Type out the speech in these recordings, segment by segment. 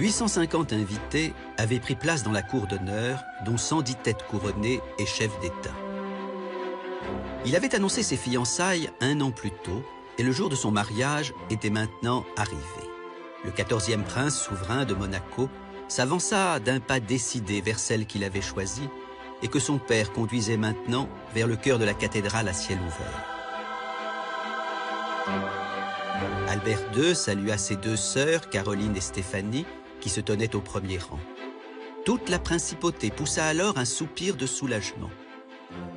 850 invités avaient pris place dans la cour d'honneur, dont 110 têtes couronnées et chefs d'État. Il avait annoncé ses fiançailles 1 an plus tôt, et le jour de son mariage était maintenant arrivé. Le 14e prince souverain de Monaco s'avança d'un pas décidé vers celle qu'il avait choisie et que son père conduisait maintenant vers le cœur de la cathédrale à ciel ouvert. Albert II salua ses 2 sœurs, Caroline et Stéphanie, qui se tenaient au premier rang. Toute la principauté poussa alors un soupir de soulagement.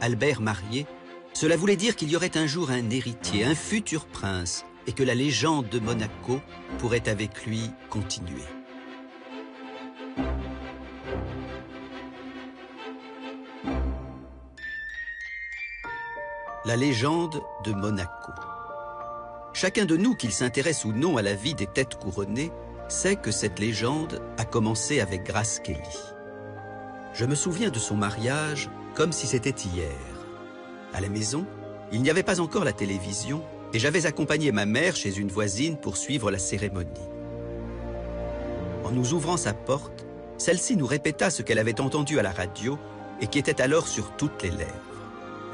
Albert marié, cela voulait dire qu'il y aurait un jour un héritier, un futur prince, et que la légende de Monaco pourrait avec lui continuer. La légende de Monaco. Chacun de nous, qu'il s'intéresse ou non à la vie des têtes couronnées, sait que cette légende a commencé avec Grace Kelly. Je me souviens de son mariage comme si c'était hier. À la maison, il n'y avait pas encore la télévision et j'avais accompagné ma mère chez une voisine pour suivre la cérémonie. En nous ouvrant sa porte, celle-ci nous répéta ce qu'elle avait entendu à la radio et qui était alors sur toutes les lèvres.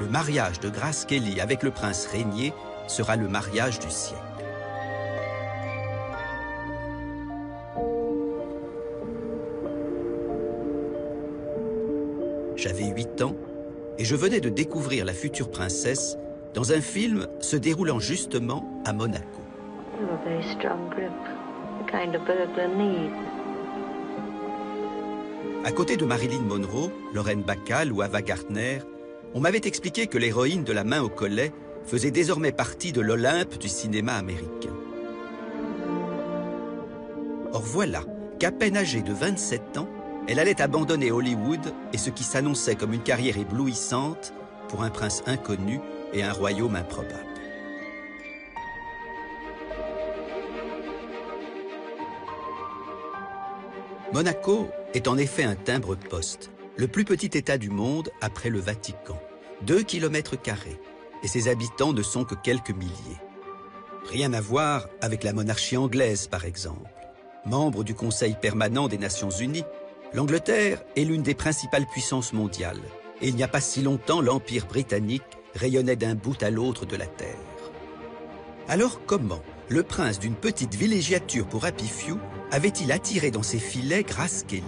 Le mariage de Grace Kelly avec le prince Régnier sera le mariage du siècle. J'avais 8 ans et je venais de découvrir la future princesse dans un film se déroulant justement à Monaco. À côté de Marilyn Monroe, Lorraine Bacall ou Ava Gardner, on m'avait expliqué que l'héroïne de La main au collet faisait désormais partie de l'Olympe du cinéma américain. Or voilà qu'à peine âgée de 27 ans, elle allait abandonner Hollywood et ce qui s'annonçait comme une carrière éblouissante pour un prince inconnu et un royaume improbable. Monaco est en effet un timbre-poste, le plus petit État du monde après le Vatican, 2 km², et ses habitants ne sont que quelques milliers. Rien à voir avec la monarchie anglaise, par exemple. Membre du Conseil permanent des Nations Unies, l'Angleterre est l'une des principales puissances mondiales, et il n'y a pas si longtemps l'Empire britannique rayonnait d'un bout à l'autre de la Terre. Alors comment le prince d'une petite villégiature pour Happy Few avait-il attiré dans ses filets Grace Kelly?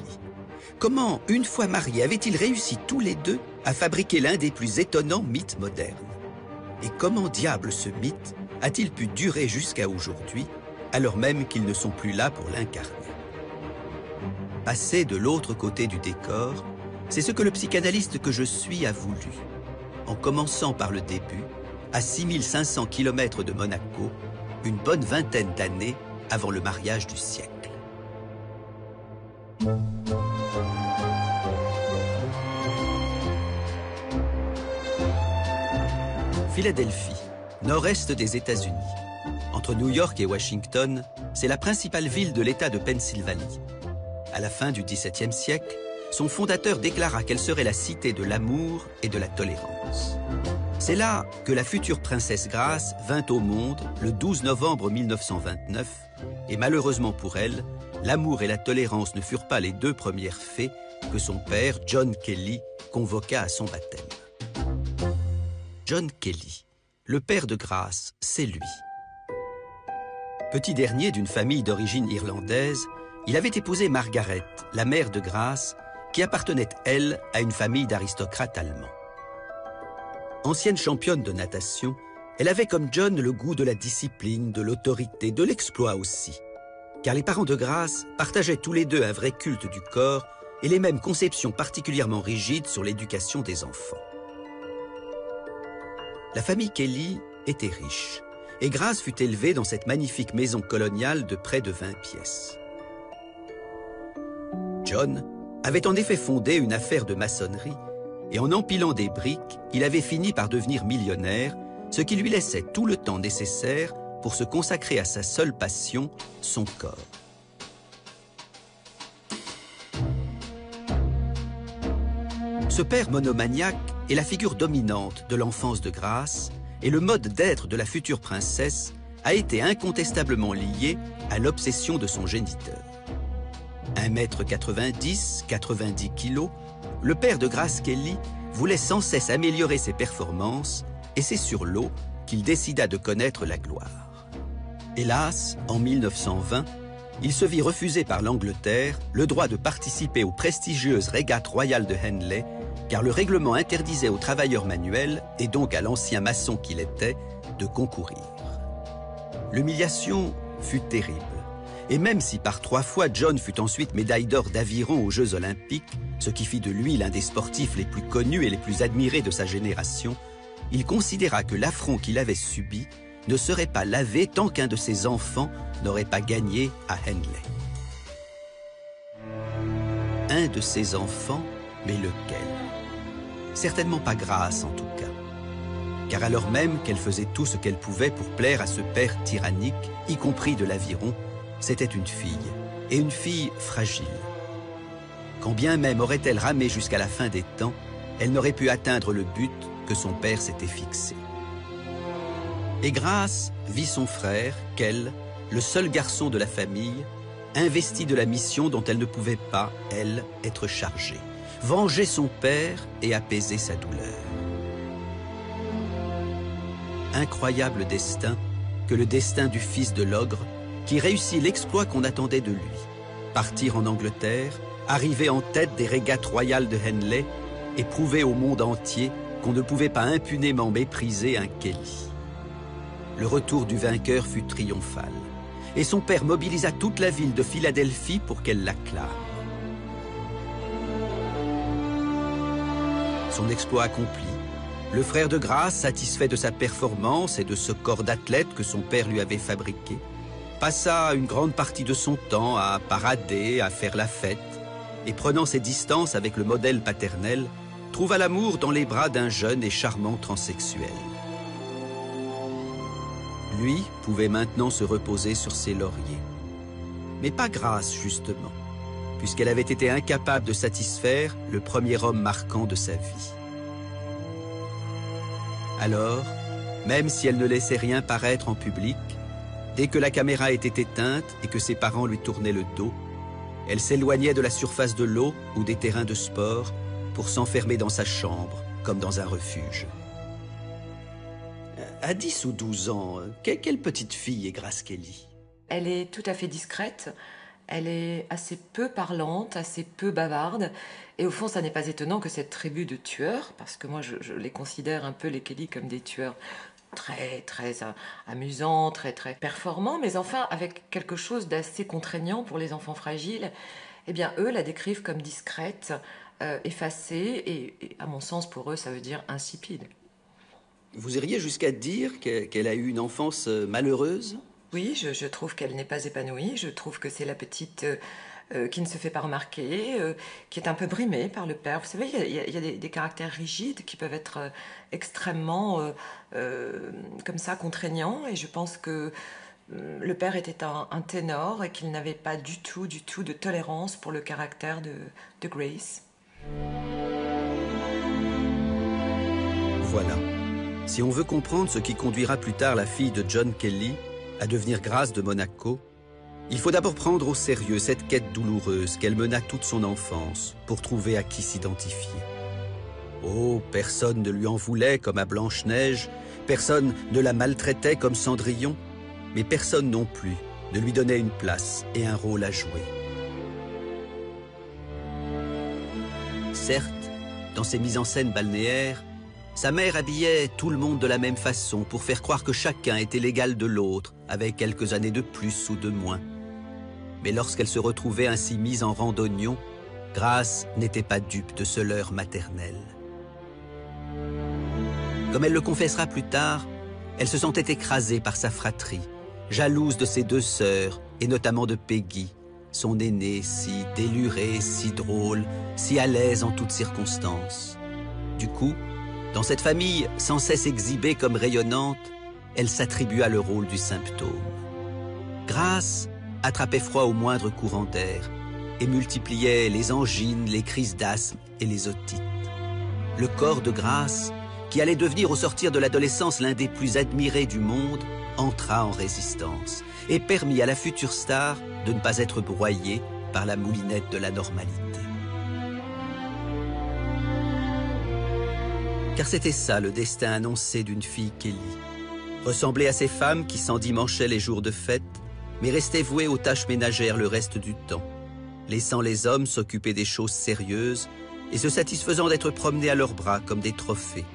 Comment, une fois mariés, avaient-ils réussi tous les deux à fabriquer l'un des plus étonnants mythes modernes? Et comment diable ce mythe a-t-il pu durer jusqu'à aujourd'hui, alors même qu'ils ne sont plus là pour l'incarner? Passer de l'autre côté du décor, c'est ce que le psychanalyste que je suis a voulu. En commençant par le début, à 6500 km de Monaco, une bonne vingtaine d'années avant le mariage du siècle. Philadelphie, nord-est des États-Unis. Entre New York et Washington, c'est la principale ville de l'État de Pennsylvanie. À la fin du XVIIe siècle, son fondateur déclara qu'elle serait la cité de l'amour et de la tolérance. C'est là que la future princesse Grace vint au monde le 12 novembre 1929, et malheureusement pour elle, l'amour et la tolérance ne furent pas les 2 premières fées que son père, John Kelly, convoqua à son baptême. John Kelly, le père de Grace, c'est lui. Petit dernier d'une famille d'origine irlandaise, il avait épousé Margaret, la mère de Grace, qui appartenait, elle, à une famille d'aristocrates allemands. Ancienne championne de natation, elle avait comme John le goût de la discipline, de l'autorité, de l'exploit aussi. Car les parents de Grace partageaient tous les deux un vrai culte du corps et les mêmes conceptions particulièrement rigides sur l'éducation des enfants. La famille Kelly était riche, et Grace fut élevée dans cette magnifique maison coloniale de près de 20 pièces. John avait en effet fondé une affaire de maçonnerie, et en empilant des briques, il avait fini par devenir millionnaire, ce qui lui laissait tout le temps nécessaire pour se consacrer à sa seule passion, son corps. Ce père monomaniaque est la figure dominante de l'enfance de Grace et le mode d'être de la future princesse a été incontestablement lié à l'obsession de son géniteur. 1,90 m, 90 kg, le père de Grace Kelly voulait sans cesse améliorer ses performances et c'est sur l'eau qu'il décida de connaître la gloire. Hélas, en 1920, il se vit refuser par l'Angleterre le droit de participer aux prestigieuses régates royales de Henley, car le règlement interdisait aux travailleurs manuels, et donc à l'ancien maçon qu'il était, de concourir. L'humiliation fut terrible, et même si par 3 fois John fut ensuite médaille d'or d'aviron aux Jeux Olympiques, ce qui fit de lui l'un des sportifs les plus connus et les plus admirés de sa génération, il considéra que l'affront qu'il avait subi ne serait pas lavé tant qu'un de ses enfants n'aurait pas gagné à Henley. Un de ses enfants, mais lequel? Certainement pas Grace en tout cas. Car alors même qu'elle faisait tout ce qu'elle pouvait pour plaire à ce père tyrannique, y compris de l'aviron, c'était une fille, et une fille fragile. Quand bien même aurait-elle ramé jusqu'à la fin des temps, elle n'aurait pu atteindre le but que son père s'était fixé. Et Grace vit son frère, Kell, le seul garçon de la famille, investi de la mission dont elle ne pouvait pas, elle, être chargée. Venger son père et apaiser sa douleur. Incroyable destin que le destin du fils de l'ogre qui réussit l'exploit qu'on attendait de lui. Partir en Angleterre, arriver en tête des régates royales de Henley et prouver au monde entier qu'on ne pouvait pas impunément mépriser un Kelly. Le retour du vainqueur fut triomphal et son père mobilisa toute la ville de Philadelphie pour qu'elle l'acclame. Son exploit accompli, le frère de Grace, satisfait de sa performance et de ce corps d'athlète que son père lui avait fabriqué, passa une grande partie de son temps à parader, à faire la fête, et prenant ses distances avec le modèle paternel, trouva l'amour dans les bras d'un jeune et charmant transsexuel. Lui pouvait maintenant se reposer sur ses lauriers. Mais pas Grace, justement, puisqu'elle avait été incapable de satisfaire le premier homme marquant de sa vie. Alors, même si elle ne laissait rien paraître en public, dès que la caméra était éteinte et que ses parents lui tournaient le dos, elle s'éloignait de la surface de l'eau ou des terrains de sport pour s'enfermer dans sa chambre, comme dans un refuge. À 10 ou 12 ans, quelle petite fille est Grace Kelly? Elle est tout à fait discrète, elle est assez peu parlante, assez peu bavarde, et au fond ça n'est pas étonnant que cette tribu de tueurs, parce que moi je les considère un peu les Kelly comme des tueurs très amusants, très performants, mais enfin avec quelque chose d'assez contraignant pour les enfants fragiles, eh bien eux la décrivent comme discrète, effacée, et à mon sens pour eux ça veut dire insipide. Vous iriez jusqu'à dire qu'elle a eu une enfance malheureuse? Oui, je trouve qu'elle n'est pas épanouie, je trouve que c'est la petite qui ne se fait pas remarquer, qui est un peu brimée par le père. Vous savez, il y a des caractères rigides qui peuvent être extrêmement, comme ça, contraignants, et je pense que le père était un ténor et qu'il n'avait pas du tout de tolérance pour le caractère de Grace. Voilà. Si on veut comprendre ce qui conduira plus tard la fille de John Kelly à devenir Grace de Monaco, il faut d'abord prendre au sérieux cette quête douloureuse qu'elle mena toute son enfance pour trouver à qui s'identifier. Oh, personne ne lui en voulait comme à Blanche-Neige, personne ne la maltraitait comme Cendrillon, mais personne non plus ne lui donnait une place et un rôle à jouer. Certes, dans ses mises en scène balnéaires, sa mère habillait tout le monde de la même façon pour faire croire que chacun était l'égal de l'autre, avec quelques années de plus ou de moins. Mais lorsqu'elle se retrouvait ainsi mise en rang d'oignon, Grace n'était pas dupe de ce leurre maternel. Comme elle le confessera plus tard, elle se sentait écrasée par sa fratrie, jalouse de ses 2 sœurs, et notamment de Peggy, son aînée si délurée, si drôle, si à l'aise en toutes circonstances. Du coup, dans cette famille sans cesse exhibée comme rayonnante, elle s'attribua le rôle du symptôme. Grace attrapait froid au moindre courant d'air et multipliait les angines, les crises d'asthme et les otites. Le corps de Grace, qui allait devenir au sortir de l'adolescence l'un des plus admirés du monde, entra en résistance et permit à la future star de ne pas être broyée par la moulinette de la normalité. Car c'était ça le destin annoncé d'une fille Kelly. Ressembler à ces femmes qui s'endimanchaient les jours de fête, mais restaient vouées aux tâches ménagères le reste du temps, laissant les hommes s'occuper des choses sérieuses et se satisfaisant d'être promenés à leurs bras comme des trophées.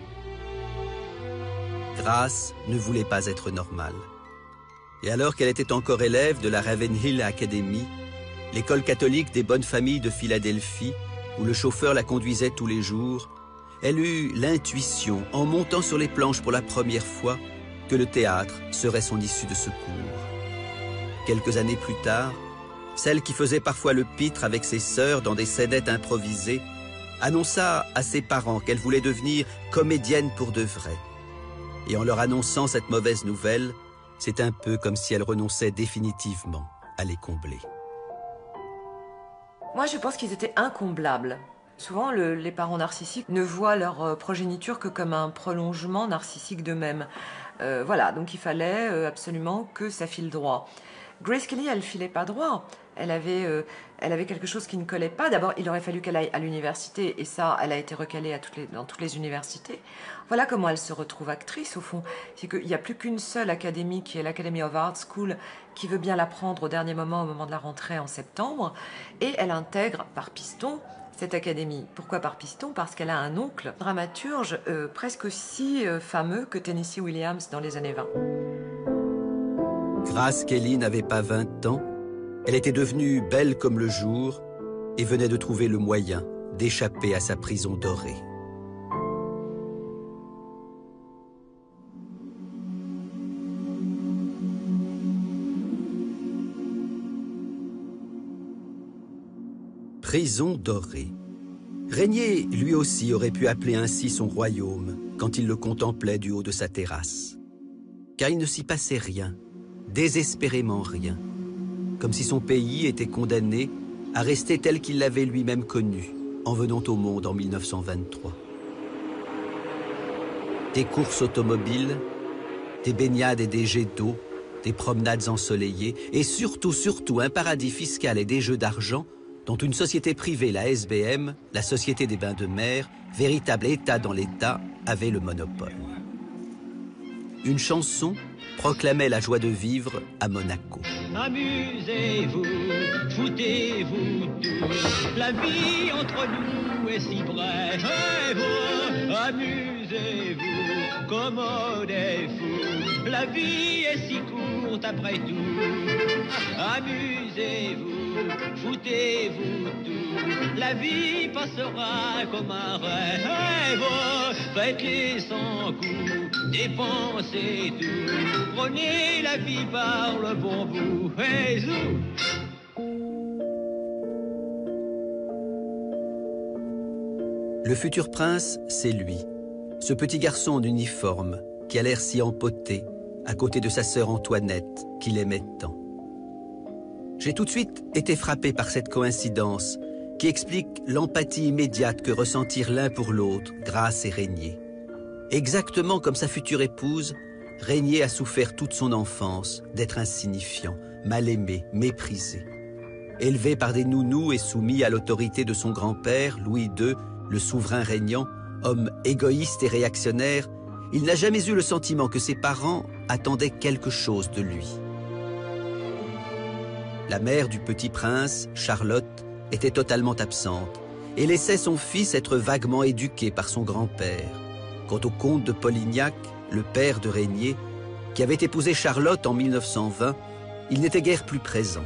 Grace ne voulait pas être normale. Et alors qu'elle était encore élève de la Ravenhill Academy, l'école catholique des bonnes familles de Philadelphie, où le chauffeur la conduisait tous les jours, elle eut l'intuition, en montant sur les planches pour la première fois, que le théâtre serait son issue de secours. Quelques années plus tard, celle qui faisait parfois le pitre avec ses sœurs dans des scénettes improvisées, annonça à ses parents qu'elle voulait devenir comédienne pour de vrai. Et en leur annonçant cette mauvaise nouvelle, c'est un peu comme si elle renonçait définitivement à les combler. Moi, je pense qu'ils étaient incomblables. Souvent, les parents narcissiques ne voient leur progéniture que comme un prolongement narcissique d'eux-mêmes. Voilà, donc il fallait absolument que ça file droit. Grace Kelly, elle filait pas droit. Elle avait quelque chose qui ne collait pas. D'abord, il aurait fallu qu'elle aille à l'université, et ça, elle a été recalée dans toutes les universités. Voilà comment elle se retrouve actrice, au fond. C'est qu'il n'y a plus qu'une seule académie, qui est l'Academy of Art School, qui veut bien la prendre au dernier moment, au moment de la rentrée en septembre. Et elle intègre par piston cette académie. Pourquoi par piston? Parce qu'elle a un oncle dramaturge presque aussi fameux que Tennessee Williams dans les années 20. Grace Kelly n'avait pas 20 ans. Elle était devenue belle comme le jour et venait de trouver le moyen d'échapper à sa prison dorée. Prison dorée. Régnier, lui aussi, aurait pu appeler ainsi son royaume quand il le contemplait du haut de sa terrasse. Car il ne s'y passait rien, désespérément rien, comme si son pays était condamné à rester tel qu'il l'avait lui-même connu en venant au monde en 1923. Des courses automobiles, des baignades et des jets d'eau, des promenades ensoleillées et surtout un paradis fiscal et des jeux d'argent dont une société privée, la SBM, la Société des Bains de Mer, véritable État dans l'État, avait le monopole. Une chanson proclamait la joie de vivre à Monaco. Amusez-vous, foutez-vous tous, la vie entre nous est si brève. Amusez-vous, commodez-vous, la vie est si courte après tout. Amusez-vous, foutez-vous tout, la vie passera comme un rêve. Faites-les sans coup, dépensez tout, prenez la vie par le bon bout. Hey, zou. Le futur prince, c'est lui, ce petit garçon en uniforme qui a l'air si empoté à côté de sa sœur Antoinette qu'il aimait tant. J'ai tout de suite été frappé par cette coïncidence qui explique l'empathie immédiate que ressentirent l'un pour l'autre Grace et Régnier. Exactement comme sa future épouse, Régnier a souffert toute son enfance d'être insignifiant, mal aimé, méprisé. Élevé par des nounous et soumis à l'autorité de son grand-père, Louis II, le souverain régnant, homme égoïste et réactionnaire, il n'a jamais eu le sentiment que ses parents attendaient quelque chose de lui. La mère du petit prince, Charlotte, était totalement absente et laissait son fils être vaguement éduqué par son grand-père. Quant au comte de Polignac, le père de Régnier, qui avait épousé Charlotte en 1920, il n'était guère plus présent.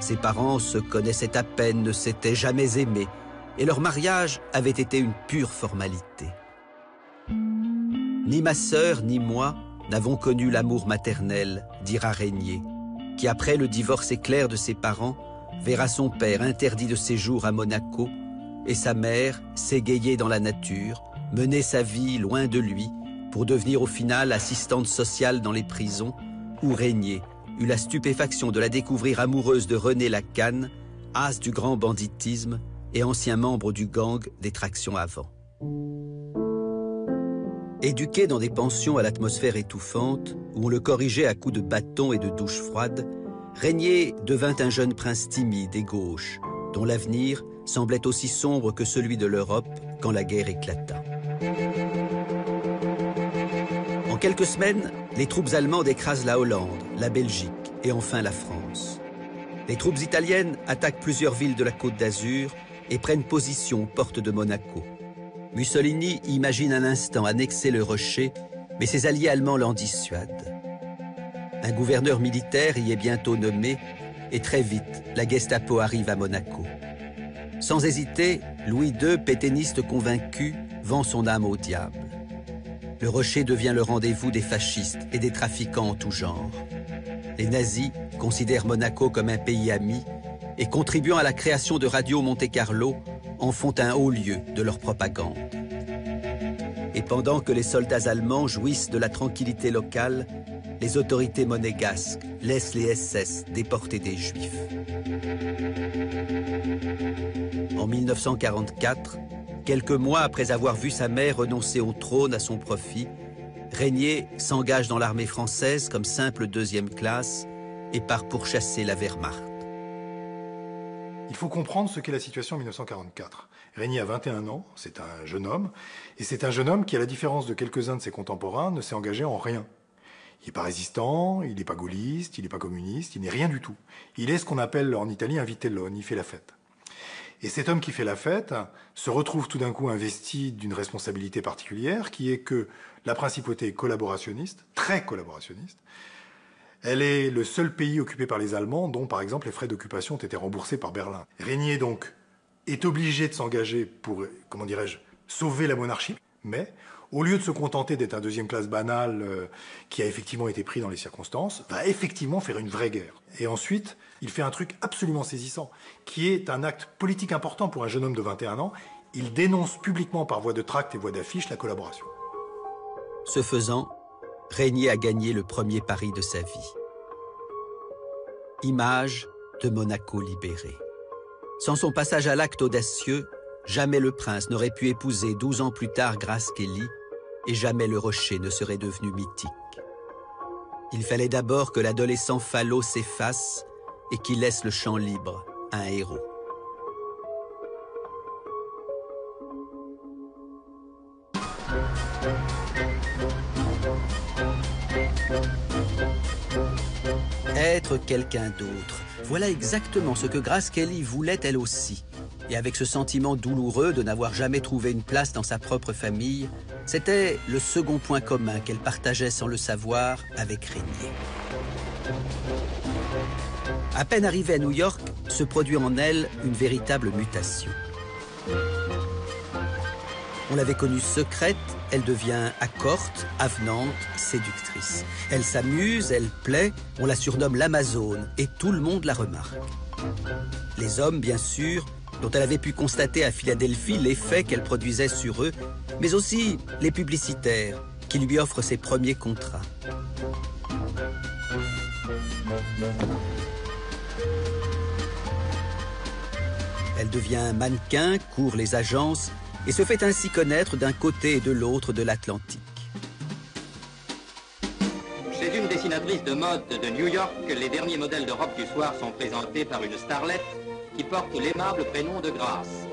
Ses parents se connaissaient à peine, ne s'étaient jamais aimés, et leur mariage avait été une pure formalité. Ni ma sœur ni moi n'avons connu l'amour maternel, dira Régnier, qui après le divorce éclair de ses parents, verra son père interdit de séjour à Monaco et sa mère s'égayer dans la nature, mener sa vie loin de lui pour devenir au final assistante sociale dans les prisons, où Régnier eut la stupéfaction de la découvrir amoureuse de René Lacanne, as du grand banditisme et ancien membre du gang des tractions avant. Éduqué dans des pensions à l'atmosphère étouffante, où on le corrigeait à coups de bâton et de douche froide, Régnier devint un jeune prince timide et gauche, dont l'avenir semblait aussi sombre que celui de l'Europe quand la guerre éclata. En quelques semaines, les troupes allemandes écrasent la Hollande, la Belgique et enfin la France. Les troupes italiennes attaquent plusieurs villes de la Côte d'Azur et prennent position aux portes de Monaco. Mussolini imagine un instant annexer le rocher, mais ses alliés allemands l'en dissuadent. Un gouverneur militaire y est bientôt nommé et très vite, la Gestapo arrive à Monaco. Sans hésiter, Louis II, pétainiste convaincu, vend son âme au diable. Le rocher devient le rendez-vous des fascistes et des trafiquants en tout genre. Les nazis considèrent Monaco comme un pays ami et, contribuant à la création de Radio Monte-Carlo, en font un haut lieu de leur propagande. Et pendant que les soldats allemands jouissent de la tranquillité locale, les autorités monégasques laissent les SS déporter des Juifs. En 1944, quelques mois après avoir vu sa mère renoncer au trône à son profit, Régnier s'engage dans l'armée française comme simple deuxième classe et part pourchasser la Wehrmacht. Il faut comprendre ce qu'est la situation en 1944. Régnier a 21 ans, c'est un jeune homme, et c'est un jeune homme qui, à la différence de quelques-uns de ses contemporains, ne s'est engagé en rien. Il n'est pas résistant, il n'est pas gaulliste, il n'est pas communiste, il n'est rien du tout. Il est ce qu'on appelle en Italie un vitellone, il fait la fête. Et cet homme qui fait la fête se retrouve tout d'un coup investi d'une responsabilité particulière, qui est que la principauté est collaborationniste, très collaborationniste. Elle est le seul pays occupé par les Allemands, dont par exemple les frais d'occupation ont été remboursés par Berlin. Régnier donc est obligé de s'engager pour, comment dirais-je, sauver la monarchie, mais au lieu de se contenter d'être un deuxième classe banal qui a effectivement été pris dans les circonstances, va effectivement faire une vraie guerre. Et ensuite, il fait un truc absolument saisissant, qui est un acte politique important pour un jeune homme de 21 ans. Il dénonce publiquement par voie de tracts et voie d'affiches la collaboration. Ce faisant, Régnier a gagné le premier pari de sa vie. Image de Monaco libéré. Sans son passage à l'acte audacieux, jamais le prince n'aurait pu épouser 12 ans plus tard Grace Kelly et jamais le rocher ne serait devenu mythique. Il fallait d'abord que l'adolescent Fallot s'efface et qu'il laisse le champ libre à un héros. Être quelqu'un d'autre, voilà exactement ce que Grace Kelly voulait elle aussi. Et avec ce sentiment douloureux de n'avoir jamais trouvé une place dans sa propre famille, c'était le second point commun qu'elle partageait sans le savoir avec Régnier. À peine arrivée à New York, se produit en elle une véritable mutation. On l'avait connue secrète, elle devient accorte, avenante, séductrice. Elle s'amuse, elle plaît, on la surnomme l'Amazone et tout le monde la remarque. Les hommes, bien sûr, dont elle avait pu constater à Philadelphie l'effet qu'elle produisait sur eux, mais aussi les publicitaires qui lui offrent ses premiers contrats. Elle devient mannequin, court les agences et se fait ainsi connaître d'un côté et de l'autre de l'Atlantique. Chez une dessinatrice de mode de New York, les derniers modèles de robes du soir sont présentés par une starlette qui porte l'aimable prénom de Grace.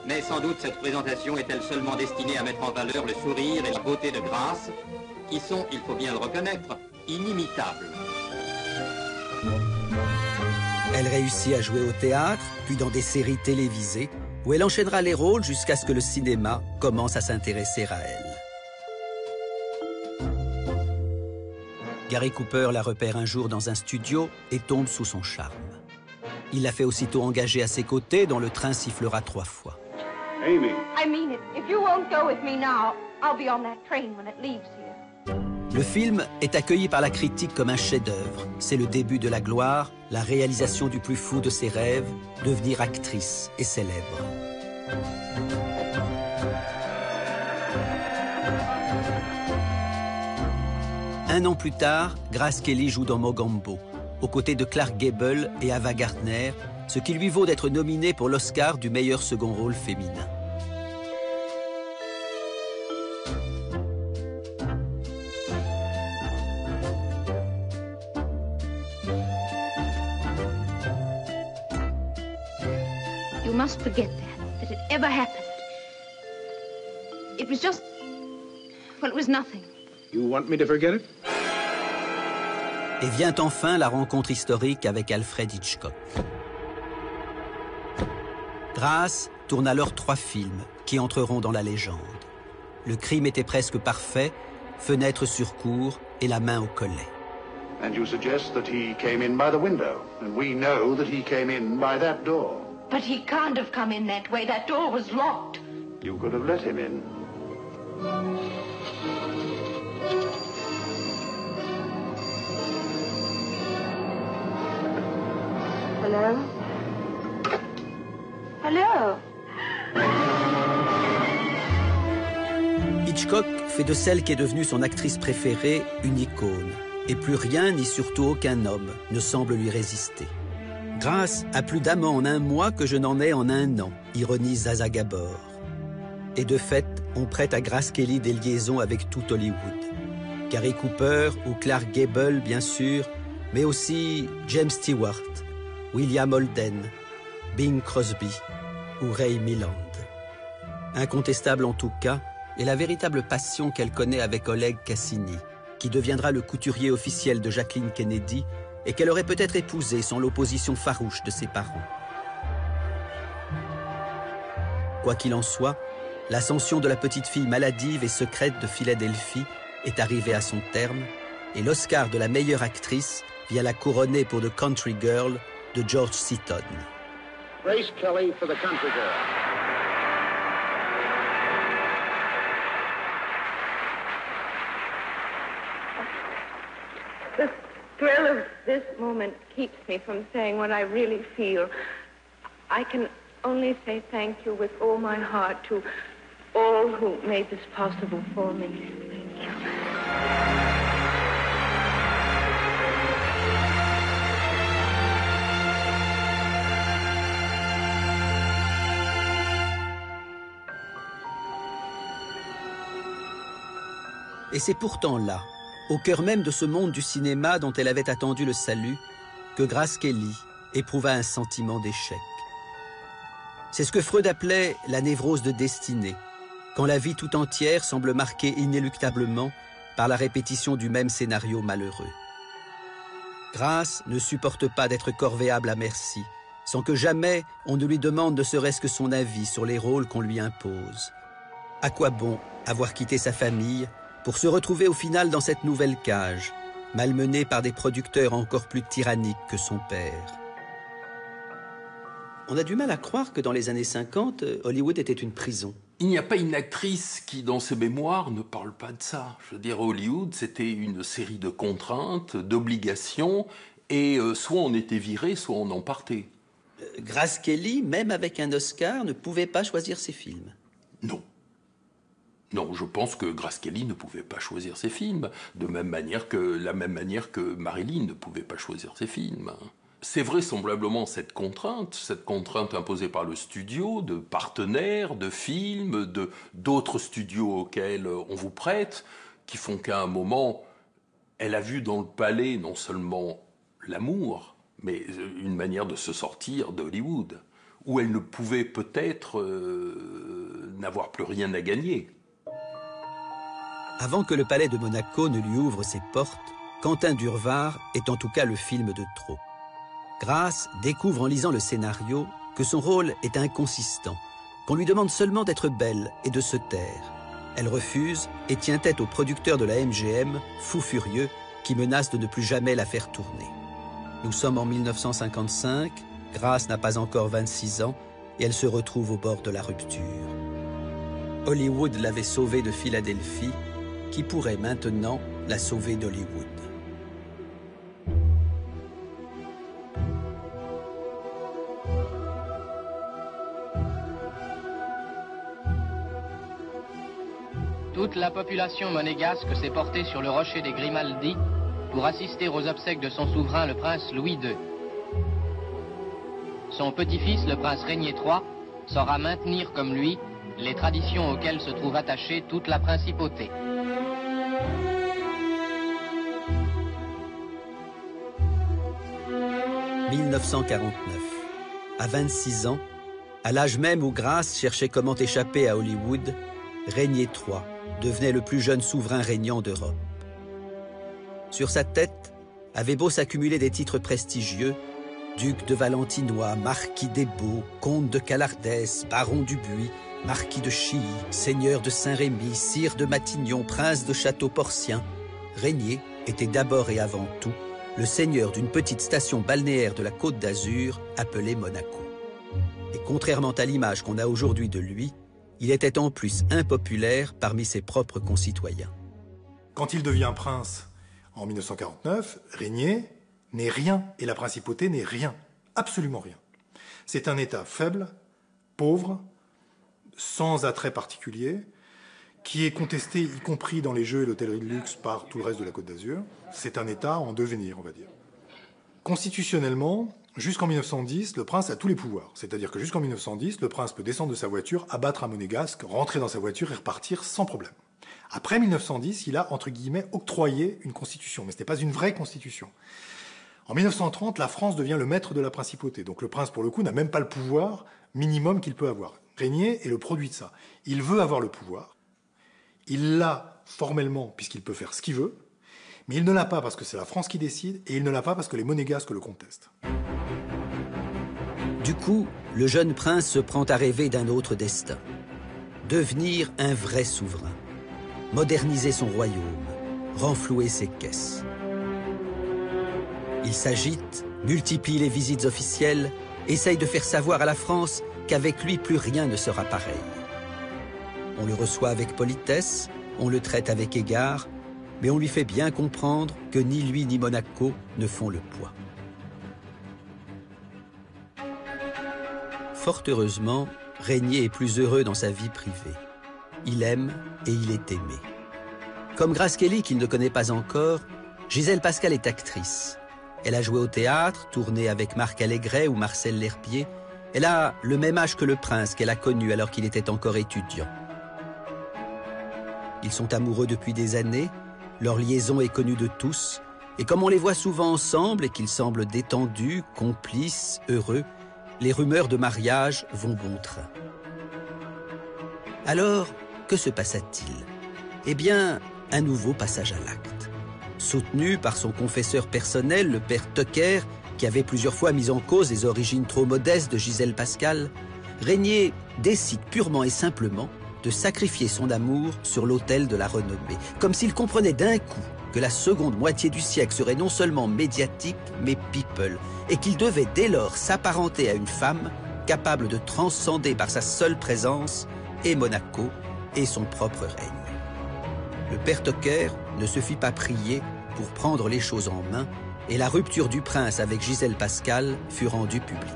Mais sans doute cette présentation est-elle seulement destinée à mettre en valeur le sourire et la beauté de Grace, qui sont, il faut bien le reconnaître, inimitables. Elle réussit à jouer au théâtre, puis dans des séries télévisées, où elle enchaînera les rôles jusqu'à ce que le cinéma commence à s'intéresser à elle. Gary Cooper la repère un jour dans un studio et tombe sous son charme. Il la fait aussitôt engager à ses côtés, dont le train sifflera 3 fois. Amy. I mean it. If you won't go with me now, I'll be on that train when it leaves here. Le film est accueilli par la critique comme un chef-d'œuvre. C'est le début de la gloire, la réalisation du plus fou de ses rêves, devenir actrice et célèbre. Un an plus tard, Grace Kelly joue dans Mogambo, aux côtés de Clark Gable et Ava Gardner, ce qui lui vaut d'être nominée pour l'Oscar du meilleur second rôle féminin. must forget that it ever happened. It was just, well, it was nothing. You want me to forget it? Et vient enfin la rencontre historique avec Alfred Hitchcock. Grace tourne alors 3 films qui entreront dans la légende. Le crime était presque parfait, Fenêtre sur cour et La main au collet. And you suggest that he came in by the window, and we know that he came in by that door. But he can't have come in that way. That door was locked. You could have let him in. Hello? Hello? Hitchcock fait de celle qui est devenue son actrice préférée une icône, et plus rien ni surtout aucun homme ne semble lui résister. Grace a plus d'amants en un mois que je n'en ai en un an, ironise Zaza Gabor. Et de fait, on prête à Grace Kelly des liaisons avec tout Hollywood. Gary Cooper ou Clark Gable, bien sûr, mais aussi James Stewart, William Holden, Bing Crosby ou Ray Milland. Incontestable en tout cas est la véritable passion qu'elle connaît avec Oleg Cassini, qui deviendra le couturier officiel de Jacqueline Kennedy et qu'elle aurait peut-être épousé sans l'opposition farouche de ses parents. Quoi qu'il en soit, l'ascension de la petite fille maladive et secrète de Philadelphie est arrivée à son terme et l'Oscar de la meilleure actrice vient la couronner pour The Country Girl de George Seaton. Grace Kelly for the Country Girl. The thrill of this moment keeps me from saying what I really feel. I can only say thank you with all my heart to all who made this possible for me. Thank you. Et c'est pourtant là, au cœur même de ce monde du cinéma dont elle avait attendu le salut, que Grace Kelly éprouva un sentiment d'échec. C'est ce que Freud appelait la névrose de destinée, quand la vie tout entière semble marquée inéluctablement par la répétition du même scénario malheureux. Grace ne supporte pas d'être corvéable à merci, sans que jamais on ne lui demande ne serait-ce que son avis sur les rôles qu'on lui impose. À quoi bon avoir quitté sa famille pour se retrouver au final dans cette nouvelle cage, malmenée par des producteurs encore plus tyranniques que son père? On a du mal à croire que dans les années 50, Hollywood était une prison. Il n'y a pas une actrice qui, dans ses mémoires, ne parle pas de ça. Je veux dire, Hollywood, c'était une série de contraintes, d'obligations, et soit on était viré, soit on en partait. Grace Kelly, même avec un Oscar, ne pouvait pas choisir ses films. Non. Non, je pense que Grace Kelly ne pouvait pas choisir ses films, de la même manière que Marilyn ne pouvait pas choisir ses films. C'est vraisemblablement cette contrainte imposée par le studio, de partenaires, de films, d'autres studios auxquels on vous prête, qui font qu'à un moment, elle a vu dans le palais non seulement l'amour, mais une manière de se sortir d'Hollywood, où elle ne pouvait peut-être n'avoir plus rien à gagner. Avant que le palais de Monaco ne lui ouvre ses portes, Quentin Durward est en tout cas le film de trop. Grace découvre en lisant le scénario que son rôle est inconsistant, qu'on lui demande seulement d'être belle et de se taire. Elle refuse et tient tête au producteur de la MGM, fou furieux, qui menace de ne plus jamais la faire tourner. Nous sommes en 1955, Grace n'a pas encore 26 ans et elle se retrouve au bord de la rupture. Hollywood l'avait sauvée de Philadelphie, qui pourrait maintenant la sauver d'Hollywood. Toute la population monégasque s'est portée sur le rocher des Grimaldi pour assister aux obsèques de son souverain, le prince Louis II. Son petit-fils, le prince Régnier III, saura maintenir comme lui les traditions auxquelles se trouve attachée toute la principauté. « 1949. À 26 ans, À l'âge même où Grace cherchait comment échapper à Hollywood, Régnier III devenait le plus jeune souverain régnant d'Europe. Sur sa tête avaient beau s'accumuler des titres prestigieux, duc de Valentinois, marquis des Baux, comte de Calardès, baron du Buis, marquis de Chilly, seigneur de Saint-Rémy, sire de Matignon, prince de Château-Porcien, Régnier était d'abord et avant tout le seigneur d'une petite station balnéaire de la Côte d'Azur appelée Monaco. Et contrairement à l'image qu'on a aujourd'hui de lui, il était en plus impopulaire parmi ses propres concitoyens. Quand il devient prince en 1949, Régnier n'est rien et la principauté n'est rien, absolument rien. C'est un État faible, pauvre, sans attrait particulier, qui est contesté, y compris dans les jeux et l'hôtellerie de luxe, par tout le reste de la Côte d'Azur. C'est un État en devenir, on va dire. Constitutionnellement, jusqu'en 1910, le prince a tous les pouvoirs. C'est-à-dire que jusqu'en 1910, le prince peut descendre de sa voiture, abattre un monégasque, rentrer dans sa voiture et repartir sans problème. Après 1910, il a, entre guillemets, octroyé une constitution, mais ce n'est pas une vraie constitution. En 1930, la France devient le maître de la principauté. Donc le prince, pour le coup, n'a même pas le pouvoir minimum qu'il peut avoir. Régnier est le produit de ça. Il veut avoir le pouvoir. Il l'a formellement, puisqu'il peut faire ce qu'il veut, mais il ne l'a pas parce que c'est la France qui décide, et il ne l'a pas parce que les monégasques le contestent. Du coup, le jeune prince se prend à rêver d'un autre destin. Devenir un vrai souverain. Moderniser son royaume. Renflouer ses caisses. Il s'agite, multiplie les visites officielles, essaye de faire savoir à la France qu'avec lui, plus rien ne sera pareil. On le reçoit avec politesse, on le traite avec égard, mais on lui fait bien comprendre que ni lui ni Monaco ne font le poids. Fort heureusement, Régnier est plus heureux dans sa vie privée. Il aime et il est aimé. Comme Grace Kelly, qu'il ne connaît pas encore, Gisèle Pascal est actrice. Elle a joué au théâtre, tourné avec Marc Allégret ou Marcel L'Herbier. Elle a le même âge que le prince qu'elle a connu alors qu'il était encore étudiant. Ils sont amoureux depuis des années, leur liaison est connue de tous, et comme on les voit souvent ensemble et qu'ils semblent détendus, complices, heureux, les rumeurs de mariage vont bon train. Alors, que se passa-t-il? Eh bien, un nouveau passage à l'acte. Soutenu par son confesseur personnel, le père Tucker, qui avait plusieurs fois mis en cause les origines trop modestes de Gisèle Pascal, Régnier décide purement et simplement de sacrifier son amour sur l'autel de la renommée, comme s'il comprenait d'un coup que la seconde moitié du siècle serait non seulement médiatique, mais people, et qu'il devait dès lors s'apparenter à une femme capable de transcender par sa seule présence et Monaco et son propre règne. Le père Tucker ne se fit pas prier pour prendre les choses en main, et la rupture du prince avec Gisèle Pascal fut rendue publique.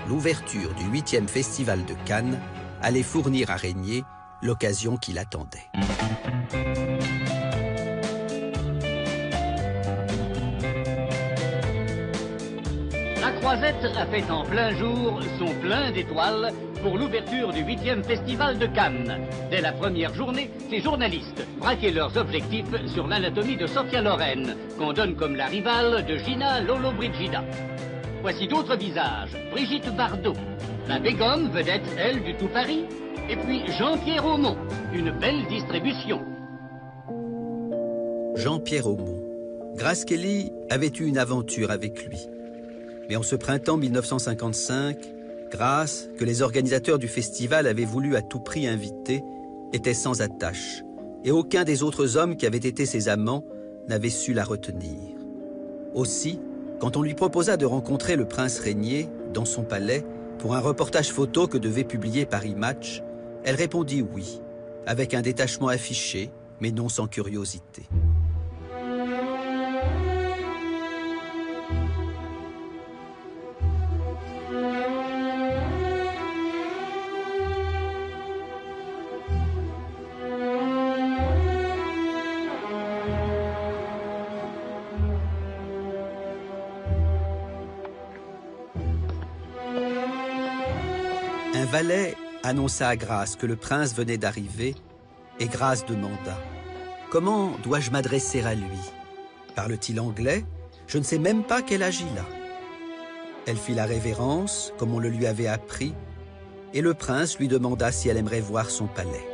L'ouverture du 8e festival de Cannes allait fournir à Régnier l'occasion qu'il attendait. La Croisette a fait en plein jour son plein d'étoiles pour l'ouverture du 8e festival de Cannes. Dès la première journée, les journalistes braquaient leurs objectifs sur l'anatomie de Sophia Loren, qu'on donne comme la rivale de Gina Lollobrigida. Voici d'autres visages. Brigitte Bardot, la Begum, vedette, elle, du tout Paris, et puis Jean-Pierre Aumont, une belle distribution. Jean-Pierre Aumont. Grace Kelly avait eu une aventure avec lui. Mais en ce printemps 1955, Grace, que les organisateurs du festival avaient voulu à tout prix inviter, était sans attache, et aucun des autres hommes qui avaient été ses amants n'avait su la retenir. Aussi, quand on lui proposa de rencontrer le prince Régnier dans son palais pour un reportage photo que devait publier Paris Match, elle répondit oui, avec un détachement affiché, mais non sans curiosité. Un valet annonça à Grace que le prince venait d'arriver et Grace demanda « Comment dois-je m'adresser à lui? Parle-t-il anglais? Je ne sais même pas quel âge il a. » Elle fit la révérence, comme on le lui avait appris, et le prince lui demanda si elle aimerait voir son palais.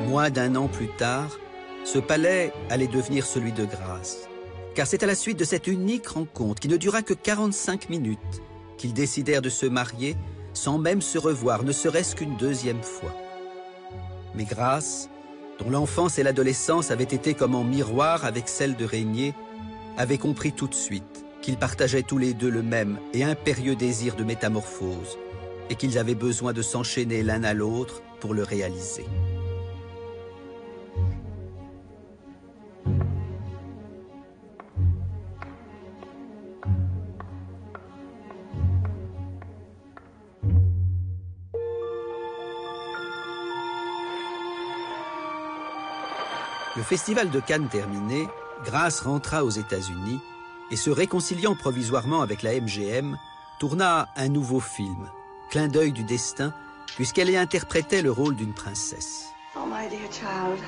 Moins d'un an plus tard, ce palais allait devenir celui de Grace. Car c'est à la suite de cette unique rencontre, qui ne dura que 45 minutes, qu'ils décidèrent de se marier sans même se revoir, ne serait-ce qu'une deuxième fois. Mais Grace, dont l'enfance et l'adolescence avaient été comme en miroir avec celle de Régnier, avait compris tout de suite qu'ils partageaient tous les deux le même et impérieux désir de métamorphose, et qu'ils avaient besoin de s'enchaîner l'un à l'autre pour le réaliser. Le festival de Cannes terminé, Grace rentra aux États-Unis et, se réconciliant provisoirement avec la MGM, tourna un nouveau film, Clin d'œil du destin, puisqu'elle y interprétait le rôle d'une princesse. Oh, my dear child,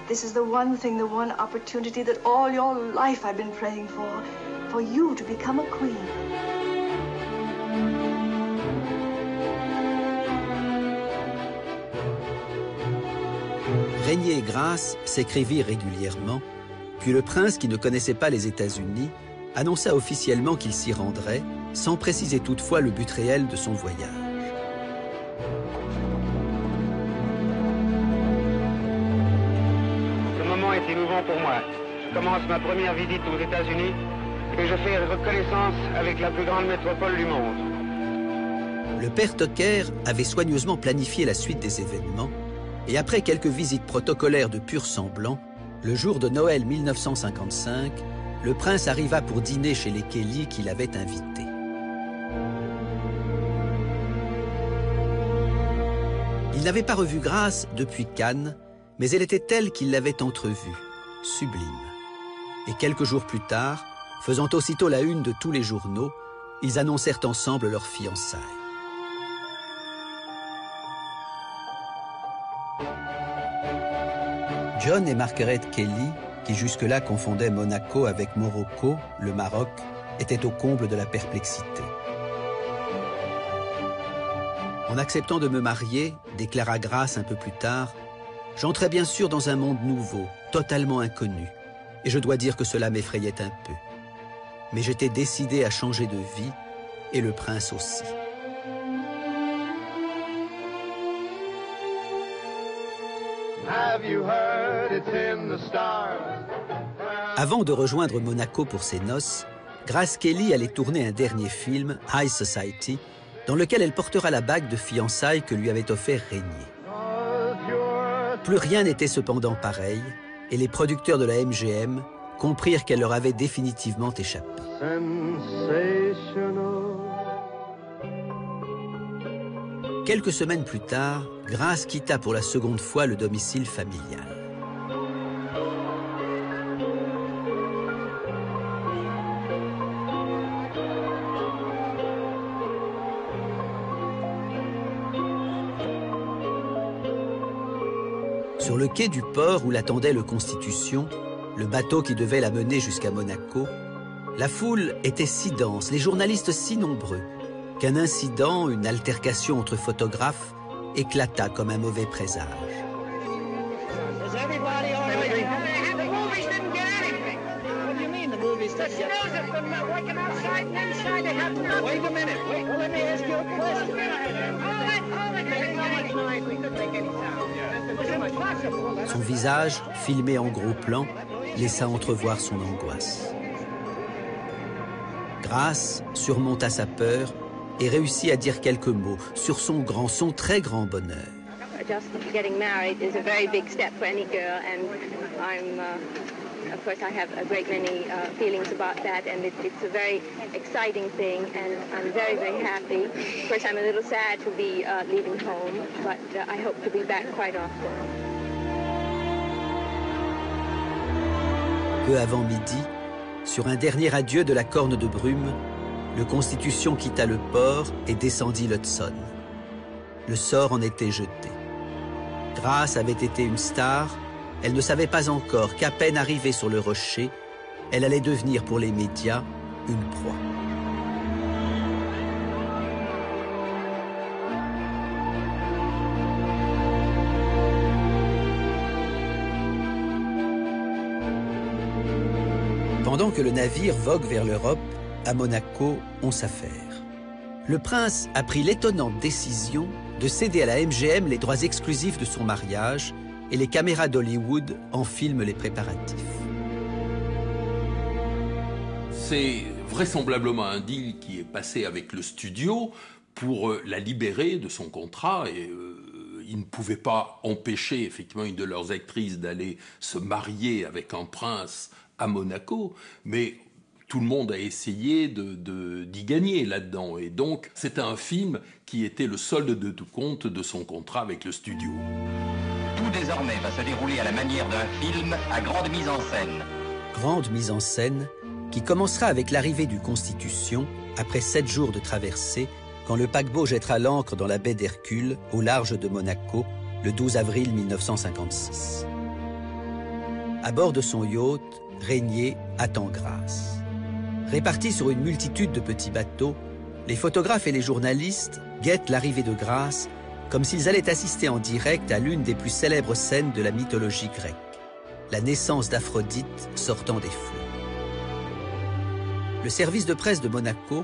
this is the one thing, the one opportunity that all your life I've been praying for you to become a queen. Régnier et Grace s'écrivirent régulièrement, puis le prince, qui ne connaissait pas les États-Unis, annonça officiellement qu'il s'y rendrait, sans préciser toutefois le but réel de son voyage. Ce moment est émouvant pour moi. Je commence ma première visite aux États-Unis et je fais reconnaissance avec la plus grande métropole du monde. Le père Tucker avait soigneusement planifié la suite des événements, et après quelques visites protocolaires de pur sang blanc, le jour de Noël 1955, le prince arriva pour dîner chez les Kelly qui l'avaient invité. Il n'avait pas revu Grace depuis Cannes, mais elle était telle qu'il l'avait entrevue, sublime. Et quelques jours plus tard, faisant aussitôt la une de tous les journaux, ils annoncèrent ensemble leur fiançailles. John et Margaret Kelly, qui jusque-là confondaient Monaco avec Morocco, le Maroc, étaient au comble de la perplexité. En acceptant de me marier, déclara Grace un peu plus tard, j'entrais bien sûr dans un monde nouveau, totalement inconnu, et je dois dire que cela m'effrayait un peu. Mais j'étais décidé à changer de vie, et le prince aussi. Avant de rejoindre Monaco pour ses noces, Grace Kelly allait tourner un dernier film, High Society, dans lequel elle portera la bague de fiançailles que lui avait offert Régnier. Plus rien n'était cependant pareil, et les producteurs de la MGM comprirent qu'elle leur avait définitivement échappé. Quelques semaines plus tard, Grace quitta pour la seconde fois le domicile familial. Sur le quai du port où l'attendait le Constitution, le bateau qui devait la mener jusqu'à Monaco, la foule était si dense, les journalistes si nombreux, qu'un incident, une altercation entre photographes, éclata comme un mauvais présage. Son visage, filmé en gros plan, laissa entrevoir son angoisse. Grace surmonta sa peur et réussit à dire quelques mots sur son très grand bonheur. Just getting married is a very big step for any girl, and of course, I have a great many feelings about that, and it's a very exciting thing, and I'm very, very happy. Of course, I'm a little sad to be leaving home, but I hope to be back quite often. Peu avant midi, sur un dernier adieu de la Corne de Brume, le Constitution quitta le port et descendit l'Hudson. Le sort en était jeté. Grace avait été une star, elle ne savait pas encore qu'à peine arrivée sur le rocher, elle allait devenir pour les médias une proie. Pendant que le navire vogue vers l'Europe, à Monaco, on s'affaire. Le prince a pris l'étonnante décision de céder à la MGM les droits exclusifs de son mariage et les caméras d'Hollywood en filment les préparatifs. C'est vraisemblablement un deal qui est passé avec le studio pour la libérer de son contrat et ils ne pouvaient pas empêcher effectivement une de leurs actrices d'aller se marier avec un prince à Monaco, mais tout le monde a essayé d'y gagner là-dedans. Et donc, c'était un film qui était le solde de tout compte de son contrat avec le studio. Tout désormais va se dérouler à la manière d'un film à grande mise en scène. Grande mise en scène qui commencera avec l'arrivée du Constitution, après 7 jours de traversée, quand le paquebot jettera l'ancre dans la baie d'Hercule, au large de Monaco, le 12 avril 1956. À bord de son yacht, Régnier attend Grace. Répartis sur une multitude de petits bateaux, les photographes et les journalistes guettent l'arrivée de Grace comme s'ils allaient assister en direct à l'une des plus célèbres scènes de la mythologie grecque, la naissance d'Aphrodite sortant des flots. Le service de presse de Monaco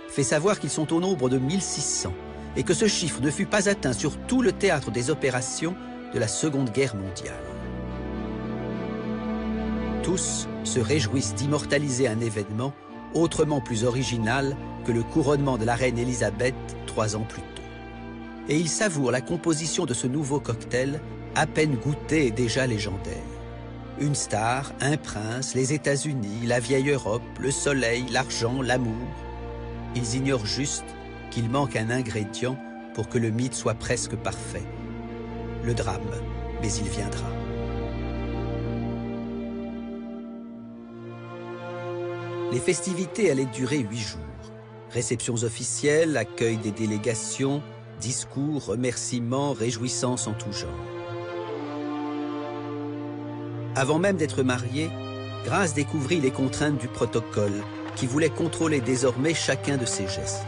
fait savoir qu'ils sont au nombre de 1600 et que ce chiffre ne fut pas atteint sur tout le théâtre des opérations de la Seconde Guerre mondiale. Tous se réjouissent d'immortaliser un événement autrement plus original que le couronnement de la reine Élisabeth 3 ans plus tôt. Et ils savourent la composition de ce nouveau cocktail, à peine goûté et déjà légendaire. Une star, un prince, les États-Unis, la vieille Europe, le soleil, l'argent, l'amour. Ils ignorent juste qu'il manque un ingrédient pour que le mythe soit presque parfait. Le drame, mais il viendra. Les festivités allaient durer 8 jours. Réceptions officielles, accueil des délégations, discours, remerciements, réjouissances en tout genre. Avant même d'être mariée, Grace découvrit les contraintes du protocole, qui voulait contrôler désormais chacun de ses gestes.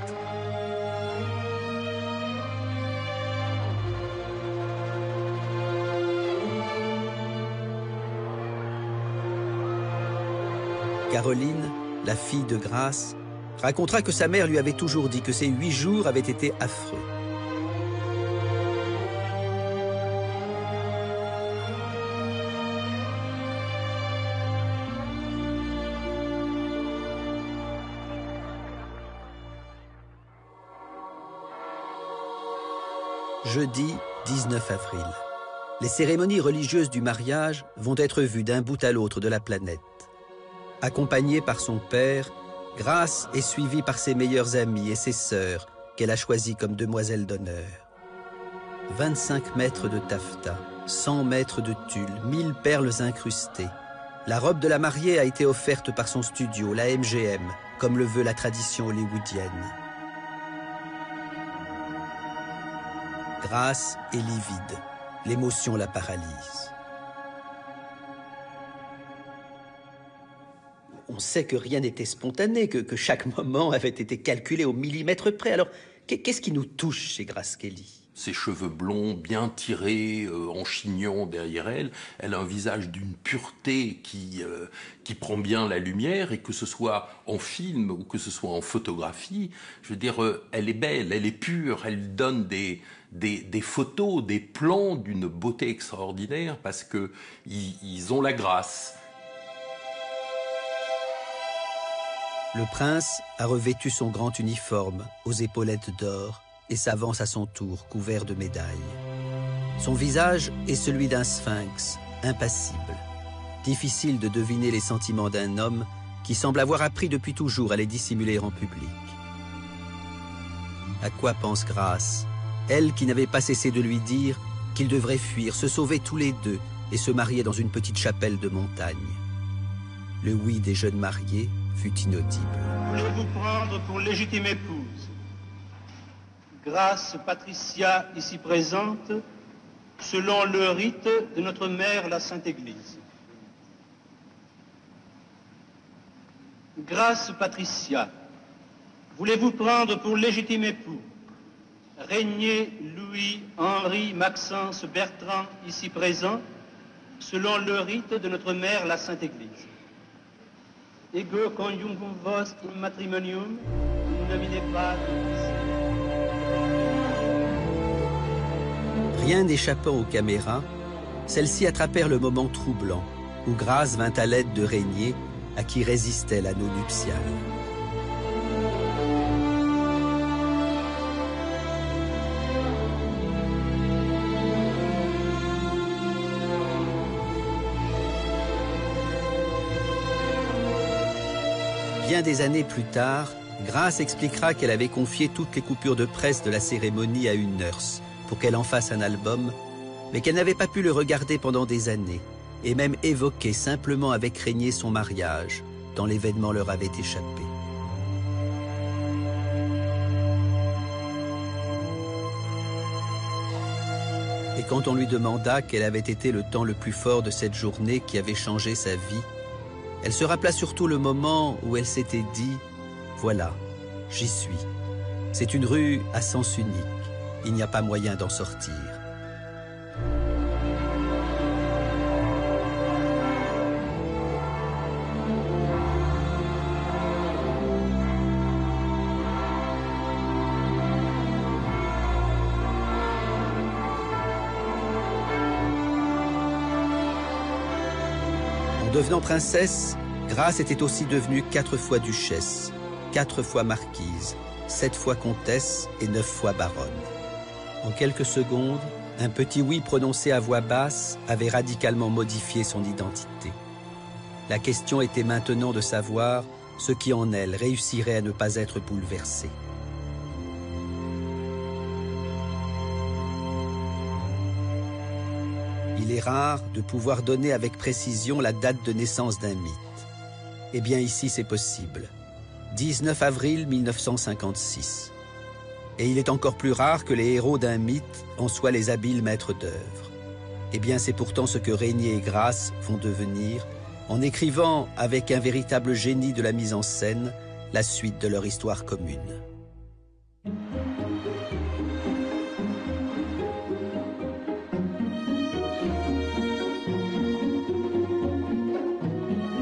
Caroline, la fille de Grace, racontera que sa mère lui avait toujours dit que ces 8 jours avaient été affreux. Jeudi 19 avril. Les cérémonies religieuses du mariage vont être vues d'un bout à l'autre de la planète. Accompagnée par son père, Grace est suivie par ses meilleurs amis et ses sœurs, qu'elle a choisies comme demoiselles d'honneur. 25 mètres de taffetas, 100 mètres de tulle, 1000 perles incrustées. La robe de la mariée a été offerte par son studio, la MGM, comme le veut la tradition hollywoodienne. Grace est livide, l'émotion la paralyse. On sait que rien n'était spontané, que chaque moment avait été calculé au millimètre près. Alors, qu'est-ce qui nous touche chez Grace Kelly ? Ses cheveux blonds, bien tirés, en chignon derrière elle. Elle a un visage d'une pureté qui prend bien la lumière, et que ce soit en film ou que ce soit en photographie, je veux dire, elle est belle, elle est pure, elle donne des photos, des plans d'une beauté extraordinaire, parce que ils ont la grâce. Le prince a revêtu son grand uniforme aux épaulettes d'or et s'avance à son tour, couvert de médailles. Son visage est celui d'un sphinx, impassible. Difficile de deviner les sentiments d'un homme qui semble avoir appris depuis toujours à les dissimuler en public. À quoi pense Grace, elle qui n'avait pas cessé de lui dire qu'ils devraient fuir, se sauver tous les deux et se marier dans une petite chapelle de montagne. Le oui des jeunes mariés fut inaudible. Voulez-vous prendre pour légitime épouse Grace Patricia, ici présente, selon le rite de notre mère, la Sainte Église. Grâce Patricia, voulez-vous prendre pour légitime époux Régnier Louis Henri Maxence Bertrand, ici présent, selon le rite de notre mère, la Sainte Église. Ego conjungum vos in matrimonium, in nomine Patris. Rien n'échappant aux caméras, celles-ci attrapèrent le moment troublant où Grâce vint à l'aide de Régnier, à qui résistait l'anneau nuptial. Bien des années plus tard, Grâce expliquera qu'elle avait confié toutes les coupures de presse de la cérémonie à une nurse pour qu'elle en fasse un album, mais qu'elle n'avait pas pu le regarder pendant des années, et même évoquer simplement avec Régnier son mariage, tant l'événement leur avait échappé. Et quand on lui demanda quel avait été le temps le plus fort de cette journée qui avait changé sa vie, elle se rappela surtout le moment où elle s'était dit « Voilà, j'y suis. C'est une rue à sens unique. Il n'y a pas moyen d'en sortir. » En devenant princesse, Grâce était aussi devenue 4 fois duchesse, 4 fois marquise, 7 fois comtesse et 9 fois baronne. En quelques secondes, un petit oui prononcé à voix basse avait radicalement modifié son identité. La question était maintenant de savoir ce qui en elle réussirait à ne pas être bouleversé. Il est rare de pouvoir donner avec précision la date de naissance d'un mythe. Eh bien ici c'est possible. 19 avril 1956. Et il est encore plus rare que les héros d'un mythe en soient les habiles maîtres d'œuvre. Eh bien c'est pourtant ce que Régnier et Grâce vont devenir en écrivant avec un véritable génie de la mise en scène la suite de leur histoire commune.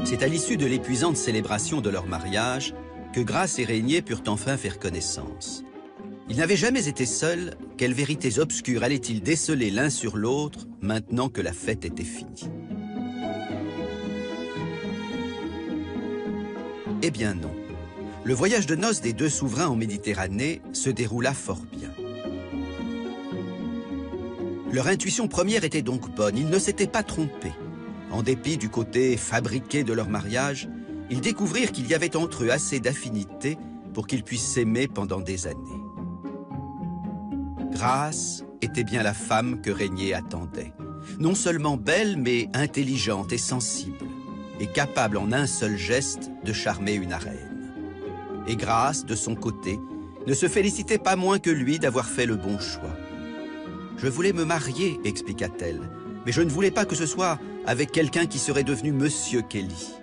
C'est à l'issue de l'épuisante célébration de leur mariage que Grâce et Régnier purent enfin faire connaissance. Ils n'avaient jamais été seuls, quelles vérités obscures allaient-ils déceler l'un sur l'autre maintenant que la fête était finie? Eh bien non. Le voyage de noces des deux souverains en Méditerranée se déroula fort bien. Leur intuition première était donc bonne, ils ne s'étaient pas trompés. En dépit du côté fabriqué de leur mariage, ils découvrirent qu'il y avait entre eux assez d'affinité pour qu'ils puissent s'aimer pendant des années. Grâce était bien la femme que Régnier attendait. Non seulement belle, mais intelligente et sensible, et capable en un seul geste de charmer une arène. Et Grâce, de son côté, ne se félicitait pas moins que lui d'avoir fait le bon choix. « Je voulais me marier », expliqua-t-elle, « mais je ne voulais pas que ce soit avec quelqu'un qui serait devenu Monsieur Kelly.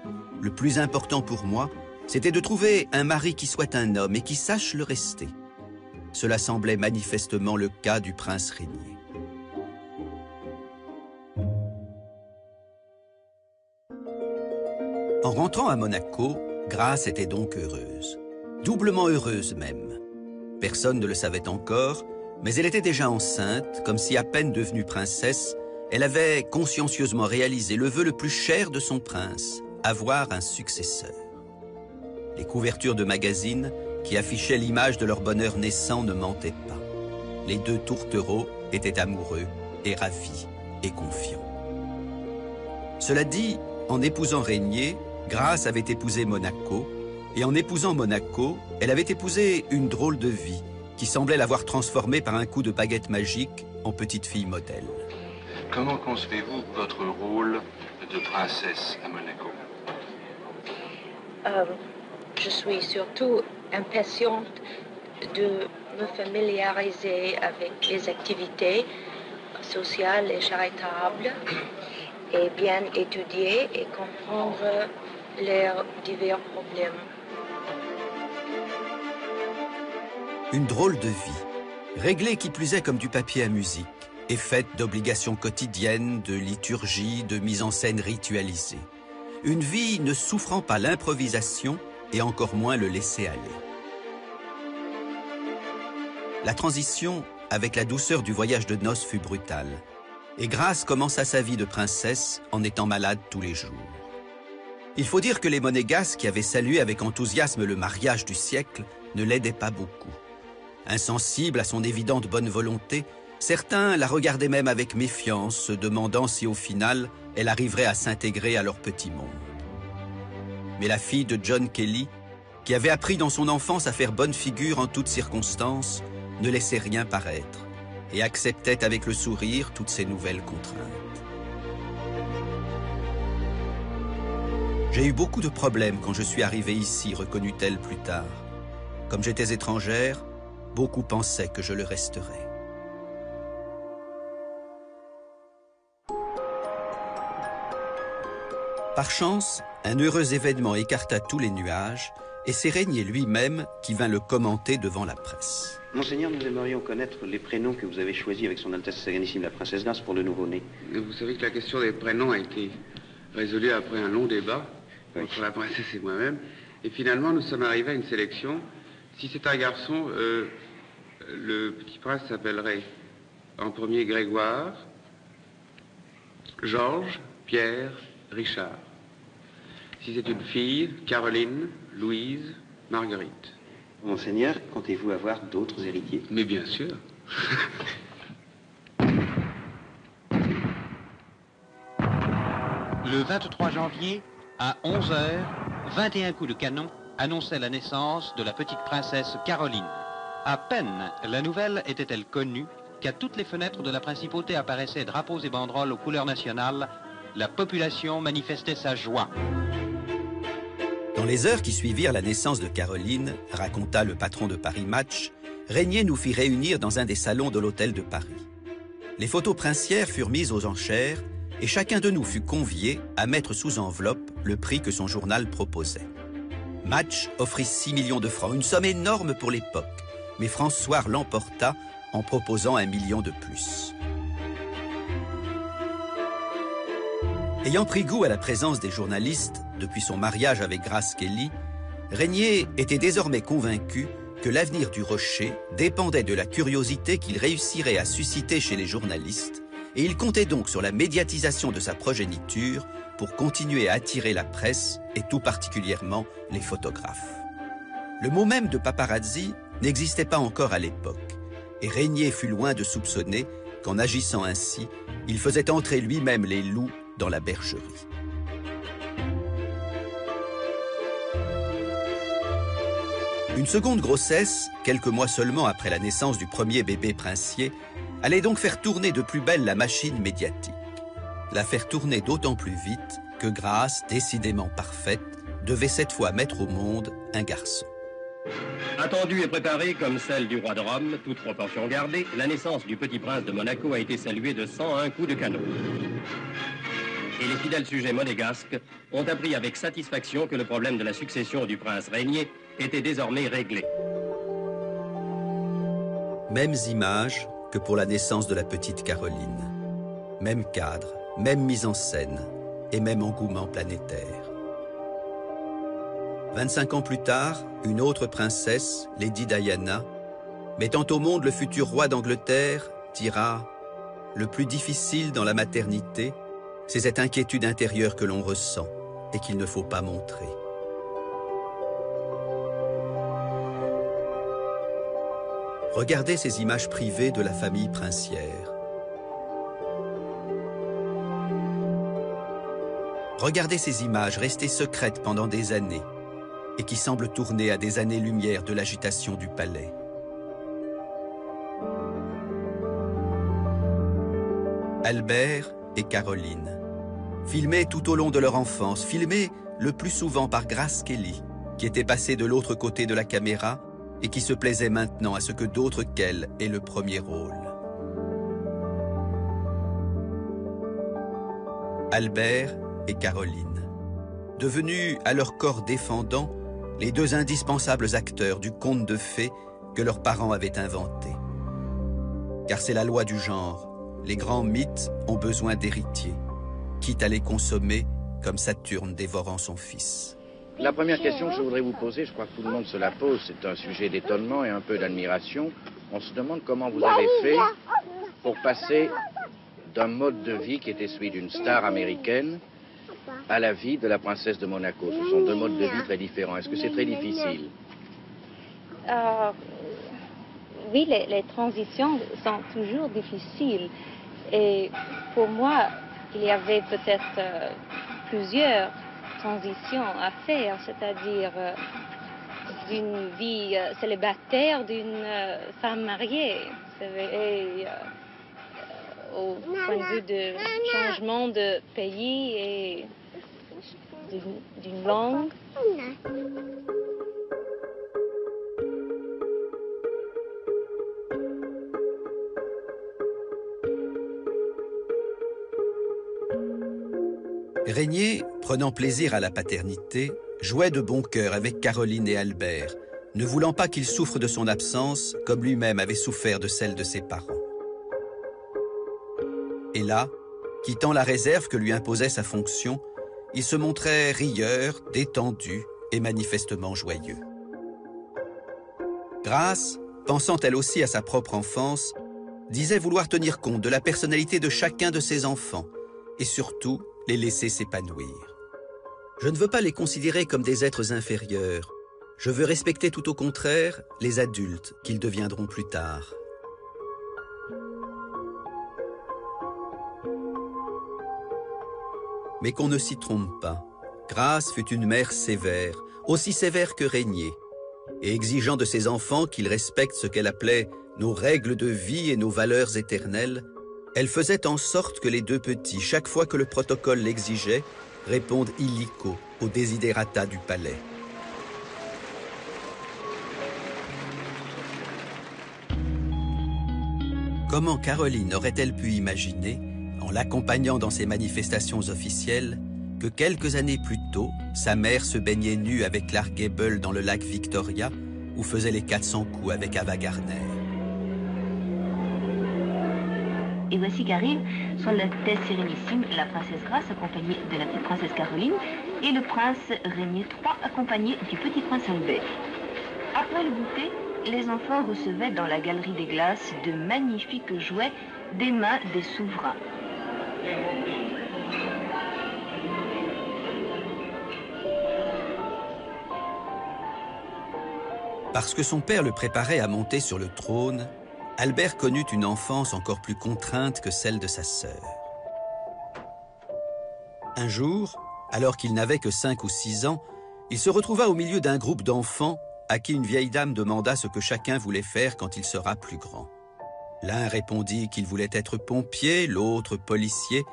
Le plus important pour moi, c'était de trouver un mari qui soit un homme et qui sache le rester. » Cela semblait manifestement le cas du prince Régnier. En rentrant à Monaco, Grâce était donc heureuse. Doublement heureuse même. Personne ne le savait encore, mais elle était déjà enceinte, comme si à peine devenue princesse, elle avait consciencieusement réalisé le vœu le plus cher de son prince, avoir un successeur. Les couvertures de magazines qui affichaient l'image de leur bonheur naissant ne mentaient pas. Les deux tourtereaux étaient amoureux et ravis et confiants. Cela dit, en épousant Régnier, Grâce avait épousé Monaco, et en épousant Monaco, elle avait épousé une drôle de vie qui semblait l'avoir transformée par un coup de baguette magique en petite fille modèle. Comment concevez-vous votre rôle de princesse à Monaco? Je suis surtout impatiente de me familiariser avec les activités. social et charitable, et bien étudier et comprendre leurs divers problèmes. Une drôle de vie, réglée qui plus est comme du papier à musique, et faite d'obligations quotidiennes, de liturgie, de mise en scène ritualisée. Une vie ne souffrant pas l'improvisation et encore moins le laisser-aller. La transition avec la douceur du voyage de noces fut brutale, et Grace commença sa vie de princesse en étant malade tous les jours. Il faut dire que les monégasques qui avaient salué avec enthousiasme le mariage du siècle ne l'aidaient pas beaucoup. Insensible à son évidente bonne volonté, certains la regardaient même avec méfiance, se demandant si au final elle arriverait à s'intégrer à leur petit monde. Mais la fille de John Kelly, qui avait appris dans son enfance à faire bonne figure en toutes circonstances, ne laissait rien paraître et acceptait avec le sourire toutes ces nouvelles contraintes. J'ai eu beaucoup de problèmes quand je suis arrivée ici, reconnut-elle plus tard. Comme j'étais étrangère, beaucoup pensaient que je le resterais. Par chance, un heureux événement écarta tous les nuages, et c'est Régnier lui-même qui vint le commenter devant la presse. Monseigneur, nous aimerions connaître les prénoms que vous avez choisis avec son Altesse Sérénissime la Princesse Grace pour le nouveau-né. Vous savez que la question des prénoms a été résolue après un long débat entre la princesse et moi-même. Et finalement, nous sommes arrivés à une sélection. Si c'est un garçon, le petit prince s'appellerait en premier Grégoire, Georges, Pierre, Richard. Si c'est une fille, Caroline, Louise, Marguerite. Monseigneur, comptez-vous avoir d'autres héritiers? Mais bien sûr. Le 23 janvier, à 11h, 21 coups de canon annonçaient la naissance de la petite princesse Caroline. À peine la nouvelle était-elle connue qu'à toutes les fenêtres de la principauté apparaissaient drapeaux et banderoles aux couleurs nationales. La population manifestait sa joie. Dans les heures qui suivirent la naissance de Caroline, raconta le patron de Paris Match, Régnier nous fit réunir dans un des salons de l'hôtel de Paris. Les photos princières furent mises aux enchères et chacun de nous fut convié à mettre sous enveloppe le prix que son journal proposait. Match offrit 6 millions de francs, une somme énorme pour l'époque, mais François l'emporta en proposant 1 million de plus. Ayant pris goût à la présence des journalistes depuis son mariage avec Grace Kelly, Régnier était désormais convaincu que l'avenir du Rocher dépendait de la curiosité qu'il réussirait à susciter chez les journalistes, et il comptait donc sur la médiatisation de sa progéniture pour continuer à attirer la presse et tout particulièrement les photographes. Le mot même de paparazzi n'existait pas encore à l'époque, et Régnier fut loin de soupçonner qu'en agissant ainsi, il faisait entrer lui-même les loups dans la bergerie. Une seconde grossesse, quelques mois seulement après la naissance du premier bébé princier, allait donc faire tourner de plus belle la machine médiatique. La faire tourner d'autant plus vite que Grace, décidément parfaite, devait cette fois mettre au monde un garçon. Attendue et préparée comme celle du roi de Rome, toute proportion gardée, la naissance du petit prince de Monaco a été saluée de 101 coups de canon. Et les fidèles sujets monégasques ont appris avec satisfaction que le problème de la succession du prince Régnier était désormais réglé. Mêmes images que pour la naissance de la petite Caroline. Même cadre, même mise en scène et même engouement planétaire. 25 ans plus tard, une autre princesse, Lady Diana, mettant au monde le futur roi d'Angleterre, dira « Le plus difficile dans la maternité, c'est cette inquiétude intérieure que l'on ressent et qu'il ne faut pas montrer. » Regardez ces images privées de la famille princière. Regardez ces images restées secrètes pendant des années et qui semblent tourner à des années-lumière de l'agitation du palais. Albert et Caroline, filmés tout au long de leur enfance, filmés le plus souvent par Grace Kelly, qui était passée de l'autre côté de la caméra et qui se plaisait maintenant à ce que d'autres qu'elle aient le premier rôle. Albert et Caroline. Devenus à leur corps défendant les deux indispensables acteurs du conte de fées que leurs parents avaient inventé. Car c'est la loi du genre, les grands mythes ont besoin d'héritiers, quitte à les consommer comme Saturne dévorant son fils. La première question que je voudrais vous poser, je crois que tout le monde se la pose, c'est un sujet d'étonnement et un peu d'admiration. On se demande comment vous avez fait pour passer d'un mode de vie qui était celui d'une star américaine à la vie de la princesse de Monaco. Ce sont deux modes de vie très différents. Est-ce que c'est très difficile? Oui, les transitions sont toujours difficiles. Et pour moi, il y avait peut-être plusieurs transitions à faire, c'est-à-dire d'une vie célibataire, d'une femme mariée, et au point de vue de changement de pays et d'une langue. Régnier, prenant plaisir à la paternité, jouait de bon cœur avec Caroline et Albert, ne voulant pas qu'il souffre de son absence comme lui-même avait souffert de celle de ses parents. Et là, quittant la réserve que lui imposait sa fonction, il se montrait rieur, détendu et manifestement joyeux. Grace, pensant elle aussi à sa propre enfance, disait vouloir tenir compte de la personnalité de chacun de ses enfants et surtout les laisser s'épanouir. Je ne veux pas les considérer comme des êtres inférieurs. Je veux respecter tout au contraire les adultes qu'ils deviendront plus tard. Mais qu'on ne s'y trompe pas. Grace fut une mère sévère, aussi sévère que Régnier, et exigeant de ses enfants qu'ils respectent ce qu'elle appelait nos règles de vie et nos valeurs éternelles, elle faisait en sorte que les deux petits, chaque fois que le protocole l'exigeait, répondent illico aux desiderata du palais. Comment Caroline aurait-elle pu imaginer, en l'accompagnant dans ses manifestations officielles, que quelques années plus tôt, sa mère se baignait nue avec Clark Gable dans le lac Victoria, ou faisait les 400 coups avec Ava Gardner. Et voici qu'arrive son Altesse Sérénissime, la princesse Grace, accompagnée de la petite princesse Caroline, et le prince Régnier III, accompagné du petit prince Albert. Après le goûter, les enfants recevaient dans la galerie des glaces de magnifiques jouets des mains des souverains. Parce que son père le préparait à monter sur le trône, Albert connut une enfance encore plus contrainte que celle de sa sœur. Un jour, alors qu'il n'avait que 5 ou 6 ans, il se retrouva au milieu d'un groupe d'enfants à qui une vieille dame demanda ce que chacun voulait faire quand il sera plus grand. L'un répondit qu'il voulait être pompier, l'autre policier.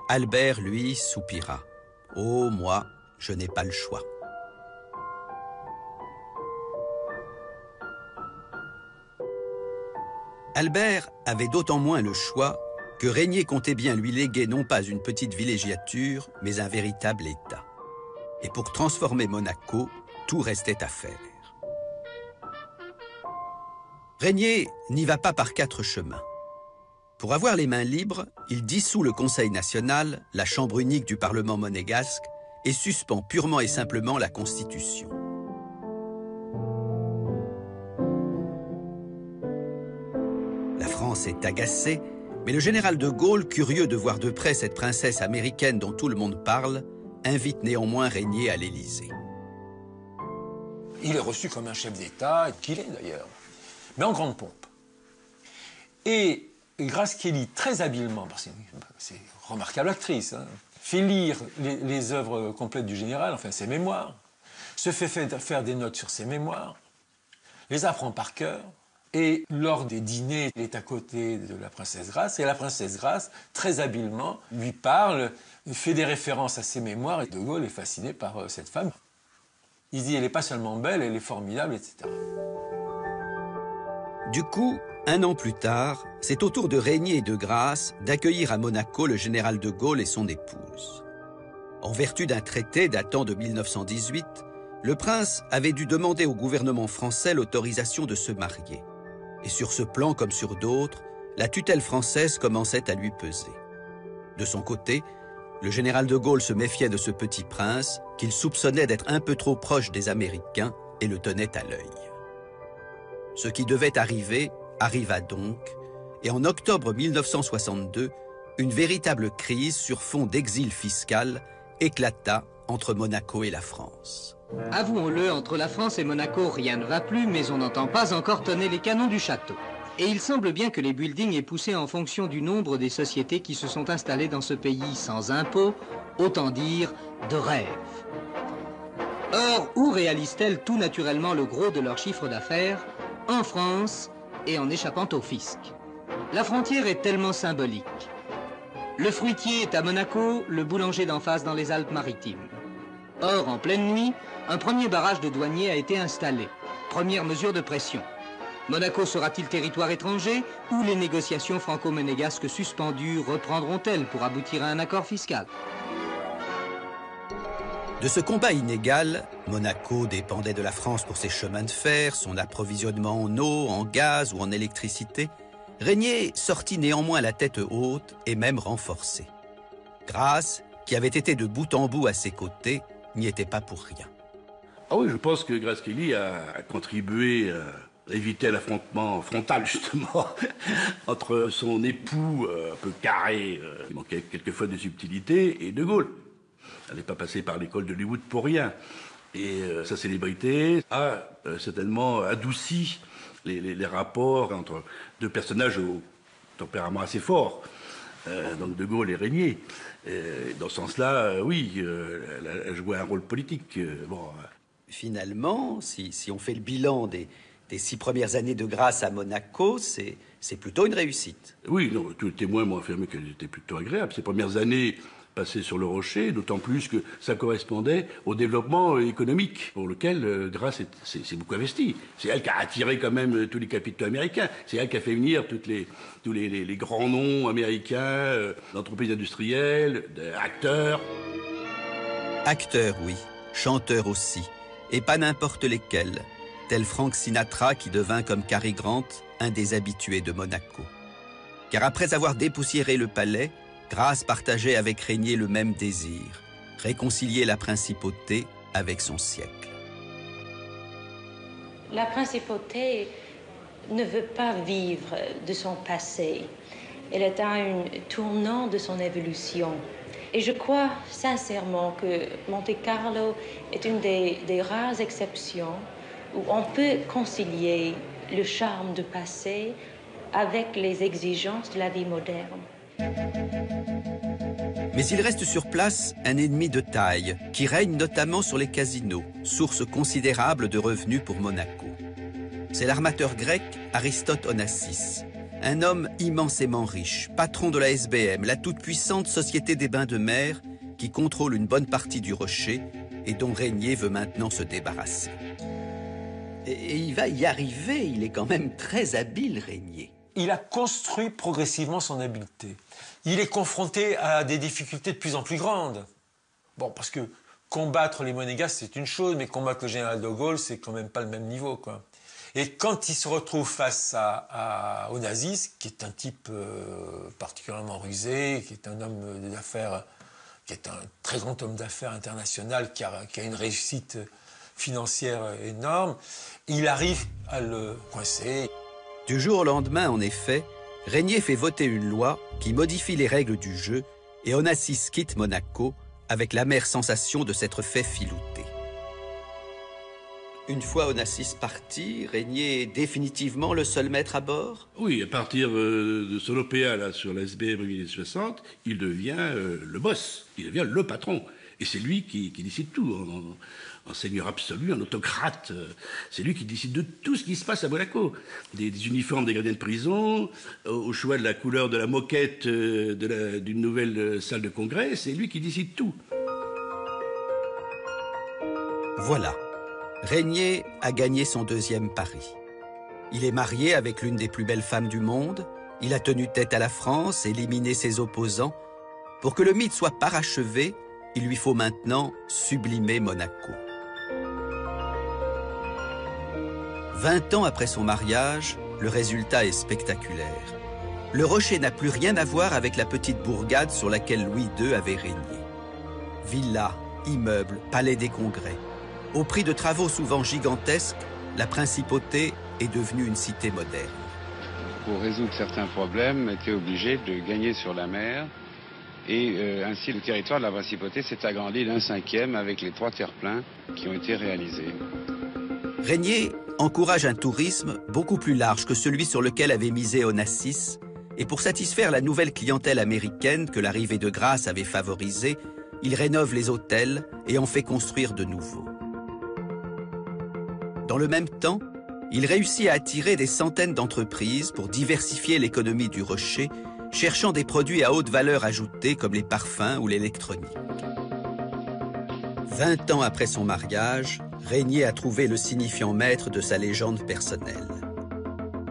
Albert, lui, soupira. « Oh, moi, je n'ai pas le choix. » Albert avait d'autant moins le choix que Régnier comptait bien lui léguer non pas une petite villégiature, mais un véritable État. Et pour transformer Monaco, tout restait à faire. Régnier n'y va pas par 4 chemins. Pour avoir les mains libres, il dissout le Conseil national, la chambre unique du Parlement monégasque, et suspend purement et simplement la Constitution. La France est agacée, mais le général de Gaulle, curieux de voir de près cette princesse américaine dont tout le monde parle, invite néanmoins Régnier à l'Élysée. Il est reçu comme un chef d'État, qu'il est d'ailleurs, mais en grande pompe. Et Grace Kelly, très habilement, parce que c'est une remarquable actrice, hein, fait lire les œuvres complètes du général, enfin ses mémoires, se fait faire des notes sur ses mémoires, les apprend par cœur, et lors des dîners, il est à côté de la princesse Grace, et la princesse Grace, très habilement, lui parle, fait des références à ses mémoires, et de Gaulle est fasciné par cette femme. Il dit, elle n'est pas seulement belle, elle est formidable, etc. Du coup, un an plus tard, c'est au tour de Régnier et de Grasse d'accueillir à Monaco le général de Gaulle et son épouse. En vertu d'un traité datant de 1918, le prince avait dû demander au gouvernement français l'autorisation de se marier. Et sur ce plan comme sur d'autres, la tutelle française commençait à lui peser. De son côté, le général de Gaulle se méfiait de ce petit prince qu'il soupçonnait d'être un peu trop proche des Américains et le tenait à l'œil. Ce qui devait arriver arriva donc, et en octobre 1962, une véritable crise sur fond d'exil fiscal éclata entre Monaco et la France. Avouons-le, entre la France et Monaco, rien ne va plus, mais on n'entend pas encore tonner les canons du château. Et il semble bien que les buildings aient poussé en fonction du nombre des sociétés qui se sont installées dans ce pays sans impôts, autant dire de rêve. Or, où réalisent-elles tout naturellement le gros de leur chiffre d'affaires? En France et en échappant au fisc. La frontière est tellement symbolique. Le fruitier est à Monaco, le boulanger d'en face dans les Alpes-Maritimes. Or, en pleine nuit, un premier barrage de douaniers a été installé. Première mesure de pression. Monaco sera-t-il territoire étranger ou les négociations franco-monégasques suspendues reprendront-elles pour aboutir à un accord fiscal? De ce combat inégal, Monaco dépendait de la France pour ses chemins de fer, son approvisionnement en eau, en gaz ou en électricité. Régnier sortit néanmoins la tête haute et même renforcé. Grasse, qui avait été de bout en bout à ses côtés, n'y était pas pour rien. Ah oui, je pense que Grace Kelly a contribué à éviter l'affrontement frontal, justement, entre son époux un peu carré, qui manquait quelquefois de subtilité, et De Gaulle. Elle n'est pas passée par l'école de Hollywood pour rien. Et sa célébrité a certainement adouci les rapports entre deux personnages au tempérament assez fort, donc De Gaulle et Régnier. Dans ce sens-là, oui, elle a joué un rôle politique. Finalement, si on fait le bilan des 6 premières années de Grasse à Monaco, c'est plutôt une réussite. Oui, non, tous les témoins m'ont affirmé qu'elle était plutôt agréable. Ces premières années passées sur le rocher, d'autant plus que ça correspondait au développement économique pour lequel Grasse s'est beaucoup investie. C'est elle qui a attiré quand même tous les capitaux américains. C'est elle qui a fait venir tous les grands noms américains, d'entreprises industrielles, d'acteurs. Acteurs, oui. Chanteurs aussi. Et pas n'importe lesquels. Tel Frank Sinatra qui devint comme Cary Grant un des habitués de Monaco. Car après avoir dépoussiéré le palais, Grasse partageait avec Régnier le même désir, réconcilier la principauté avec son siècle. La principauté ne veut pas vivre de son passé. Elle est à un tournant de son évolution. Et je crois sincèrement que Monte-Carlo est une des rares exceptions où on peut concilier le charme du passé avec les exigences de la vie moderne. Mais il reste sur place un ennemi de taille qui règne notamment sur les casinos, source considérable de revenus pour Monaco. C'est l'armateur grec Aristote Onassis, un homme immensément riche, patron de la SBM, la toute-puissante société des bains de mer qui contrôle une bonne partie du rocher et dont Régnier veut maintenant se débarrasser. Et il va y arriver, il est quand même très habile, Régnier. Il a construit progressivement son habileté. Il est confronté à des difficultés de plus en plus grandes. Bon, parce que combattre les monégasques, c'est une chose, mais combattre le général de Gaulle, c'est quand même pas le même niveau, quoi. Et quand il se retrouve face à Onassis, qui est un type particulièrement rusé, qui est un homme d'affaires, qui est un très grand homme d'affaires international, qui a une réussite financière énorme, il arrive à le coincer. Du jour au lendemain, en effet, Régnier fait voter une loi qui modifie les règles du jeu et Onassis quitte Monaco avec l'amère sensation de s'être fait filouter. Une fois Onassis parti, Régnier est définitivement le seul maître à bord? Oui, à partir de son OPA là, sur la SBM 1960, il devient le boss, il devient le patron. Et c'est lui qui décide tout, en seigneur absolu, en autocrate. C'est lui qui décide de tout ce qui se passe à Monaco. Des uniformes des gardiens de prison, au choix de la couleur de la moquette d'une nouvelle salle de congrès, c'est lui qui décide tout. Voilà. Régnier a gagné son deuxième pari. Il est marié avec l'une des plus belles femmes du monde, il a tenu tête à la France, éliminé ses opposants. Pour que le mythe soit parachevé, il lui faut maintenant sublimer Monaco. 20 ans après son mariage, le résultat est spectaculaire. Le rocher n'a plus rien à voir avec la petite bourgade sur laquelle Louis II avait régné. Villas, immeubles, palais des congrès. Au prix de travaux souvent gigantesques, la principauté est devenue une cité moderne. Pour résoudre certains problèmes, on était obligé de gagner sur la mer. Et ainsi, le territoire de la principauté s'est agrandi d'1/5 avec les 3 terre-pleins qui ont été réalisés. Régnier encourage un tourisme beaucoup plus large que celui sur lequel avait misé Onassis, et pour satisfaire la nouvelle clientèle américaine que l'arrivée de Grasse avait favorisée, il rénove les hôtels et en fait construire de nouveaux. Dans le même temps, il réussit à attirer des centaines d'entreprises pour diversifier l'économie du Rocher, cherchant des produits à haute valeur ajoutée comme les parfums ou l'électronique. 20 ans après son mariage, Régnier a trouvé le signifiant maître de sa légende personnelle.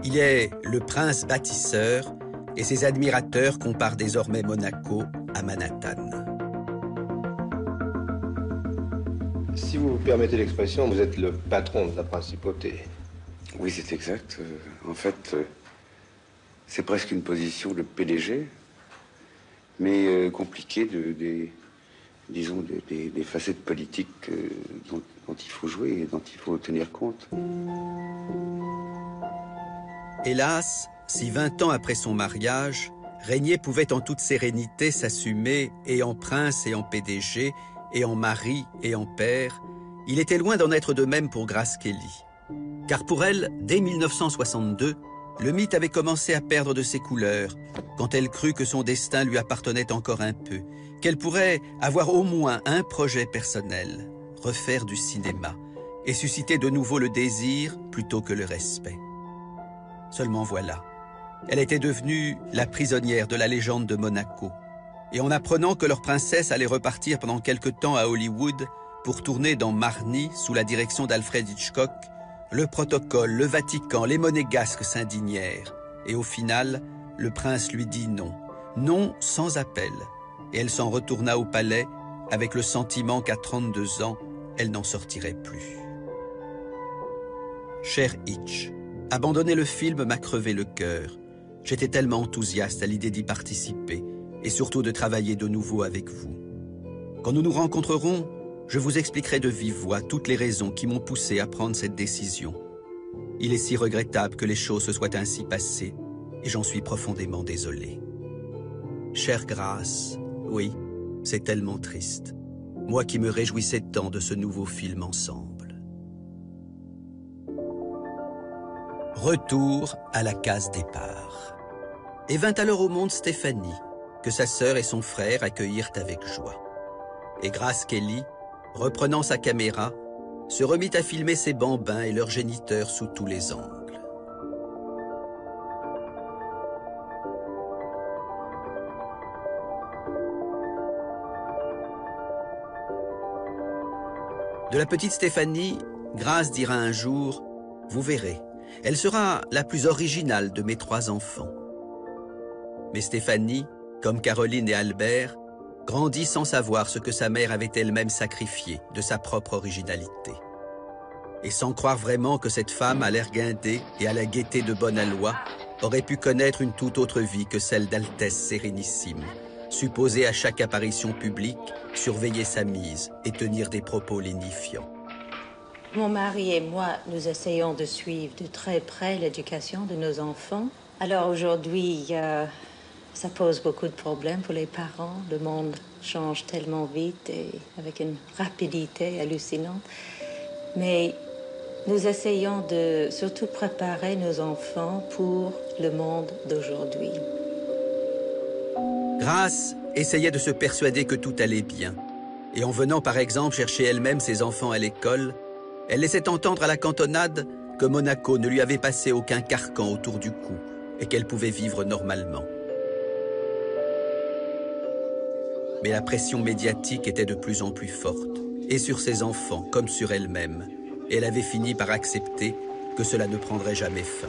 Il est le prince bâtisseur et ses admirateurs comparent désormais Monaco à Manhattan. Si vous permettez l'expression, vous êtes le patron de la principauté. Oui, c'est exact. En fait, c'est presque une position de PDG, mais compliquée disons, des facettes politiques dont il faut jouer et dont il faut tenir compte. Hélas, si 20 ans après son mariage, Régnier pouvait en toute sérénité s'assumer et en prince et en PDG, et en mari et en père, il était loin d'en être de même pour Grace Kelly. Car pour elle, dès 1962, le mythe avait commencé à perdre de ses couleurs, quand elle crut que son destin lui appartenait encore un peu, qu'elle pourrait avoir au moins un projet personnel, refaire du cinéma, et susciter de nouveau le désir plutôt que le respect. Seulement voilà, elle était devenue la prisonnière de la légende de Monaco, et en apprenant que leur princesse allait repartir pendant quelque temps à Hollywood pour tourner dans Marnie sous la direction d'Alfred Hitchcock, le protocole, le Vatican, les monégasques s'indignèrent. Et au final, le prince lui dit non. Non sans appel. Et elle s'en retourna au palais avec le sentiment qu'à 32 ans, elle n'en sortirait plus. Cher Hitch, abandonner le film m'a crevé le cœur. J'étais tellement enthousiaste à l'idée d'y participer et surtout de travailler de nouveau avec vous. Quand nous nous rencontrerons, je vous expliquerai de vive voix toutes les raisons qui m'ont poussé à prendre cette décision. Il est si regrettable que les choses se soient ainsi passées, et j'en suis profondément désolé. Chère Grace, oui, c'est tellement triste. Moi qui me réjouissais tant de ce nouveau film ensemble. Retour à la case départ. Et vint alors au monde Stéphanie, que sa sœur et son frère accueillirent avec joie. Et Grace Kelly, reprenant sa caméra, se remit à filmer ses bambins et leurs géniteurs sous tous les angles. De la petite Stéphanie, Grace dira un jour « Vous verrez, elle sera la plus originale de mes 3 enfants. » Mais Stéphanie, comme Caroline et Albert, grandit sans savoir ce que sa mère avait elle-même sacrifié de sa propre originalité. Et sans croire vraiment que cette femme à l'air guindé et à la gaieté de bonne aloi aurait pu connaître une toute autre vie que celle d'Altesse Sérénissime, supposée à chaque apparition publique surveiller sa mise et tenir des propos lénifiants. Mon mari et moi, nous essayons de suivre de très près l'éducation de nos enfants. Alors aujourd'hui, ça pose beaucoup de problèmes pour les parents. Le monde change tellement vite et avec une rapidité hallucinante. Mais nous essayons de surtout préparer nos enfants pour le monde d'aujourd'hui. Grace essayait de se persuader que tout allait bien. Et en venant par exemple chercher elle-même ses enfants à l'école, elle laissait entendre à la cantonade que Monaco ne lui avait passé aucun carcan autour du cou et qu'elle pouvait vivre normalement. Mais la pression médiatique était de plus en plus forte, et sur ses enfants comme sur elle-même. Et elle avait fini par accepter que cela ne prendrait jamais fin.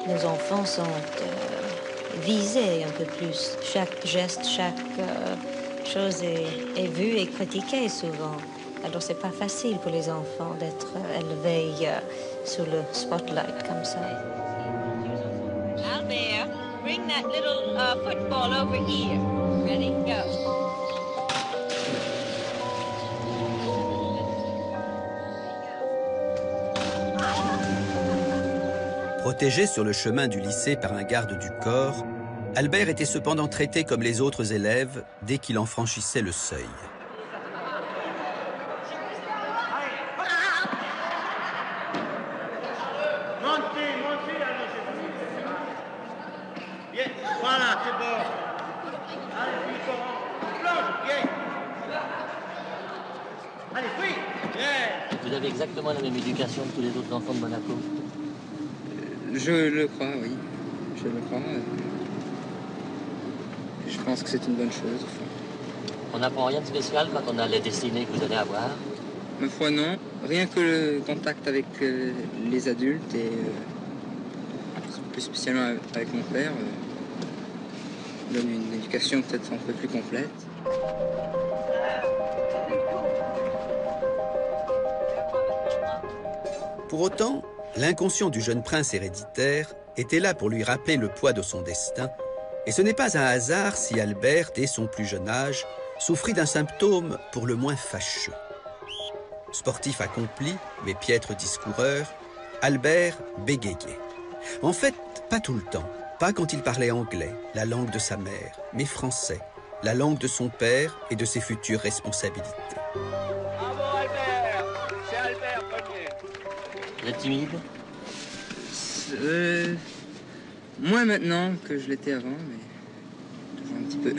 Les enfants sont visés un peu plus. Chaque geste, chaque chose est vue et critiquée souvent. Alors c'est pas facile pour les enfants d'être élevés sous le spotlight comme ça. Albert, bring that little football over here. Ready, go. Protégé sur le chemin du lycée par un garde du corps, Albert était cependant traité comme les autres élèves dès qu'il en franchissait le seuil. Montez, allez, bien, voilà, c'est bon. Allez, puis, plonge, bien. Allez, puis, bien. Vous avez exactement la même éducation que tous les autres enfants de Monaco? Je le crois, oui. Je le crois. Je pense que c'est une bonne chose. On n'apprend rien de spécial quand on a les destinées que vous allez avoir? Ma foi, non. Rien que le contact avec les adultes et plus spécialement avec mon père donne une éducation peut-être un peu plus complète. Pour autant, l'inconscient du jeune prince héréditaire était là pour lui rappeler le poids de son destin, et ce n'est pas un hasard si Albert, dès son plus jeune âge, souffrit d'un symptôme pour le moins fâcheux. Sportif accompli, mais piètre discoureur, Albert bégayait. En fait, pas tout le temps, pas quand il parlait anglais, la langue de sa mère, mais français, la langue de son père et de ses futures responsabilités. Bravo Albert, c'est Albert premier. Vous êtes timide? Moins maintenant que je l'étais avant, mais toujours un petit peu.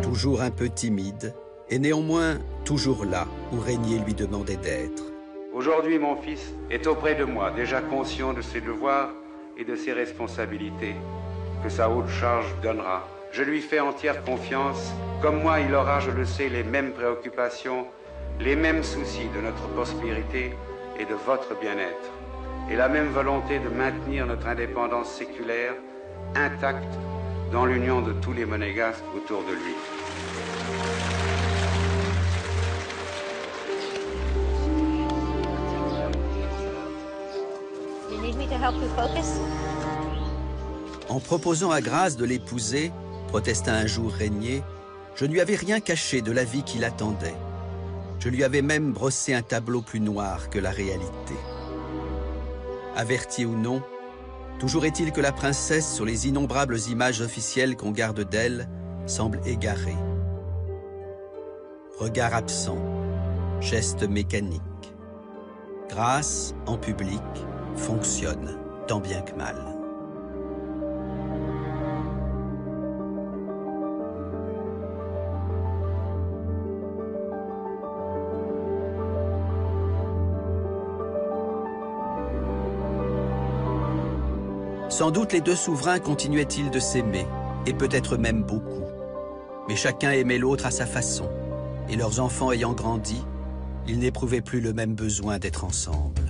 Toujours un peu timide, et néanmoins toujours là où Régnier lui demandait d'être. Aujourd'hui, mon fils est auprès de moi, déjà conscient de ses devoirs et de ses responsabilités que sa haute charge donnera. Je lui fais entière confiance. Comme moi, il aura, je le sais, les mêmes préoccupations, les mêmes soucis de notre prospérité et de votre bien-être, et la même volonté de maintenir notre indépendance séculaire intacte dans l'union de tous les monégasques autour de lui. You need me to help you focus? En proposant à Grâce de l'épouser, protesta un jour Régnier, je ne lui avais rien caché de la vie qui l'attendait. Je lui avais même brossé un tableau plus noir que la réalité. Avertie ou non, toujours est-il que la princesse, sur les innombrables images officielles qu'on garde d'elle, semble égarée. Regard absent, geste mécanique. Grâce, en public, fonctionne, tant bien que mal. Sans doute les deux souverains continuaient-ils de s'aimer, et peut-être même beaucoup. Mais chacun aimait l'autre à sa façon, et leurs enfants ayant grandi, ils n'éprouvaient plus le même besoin d'être ensemble.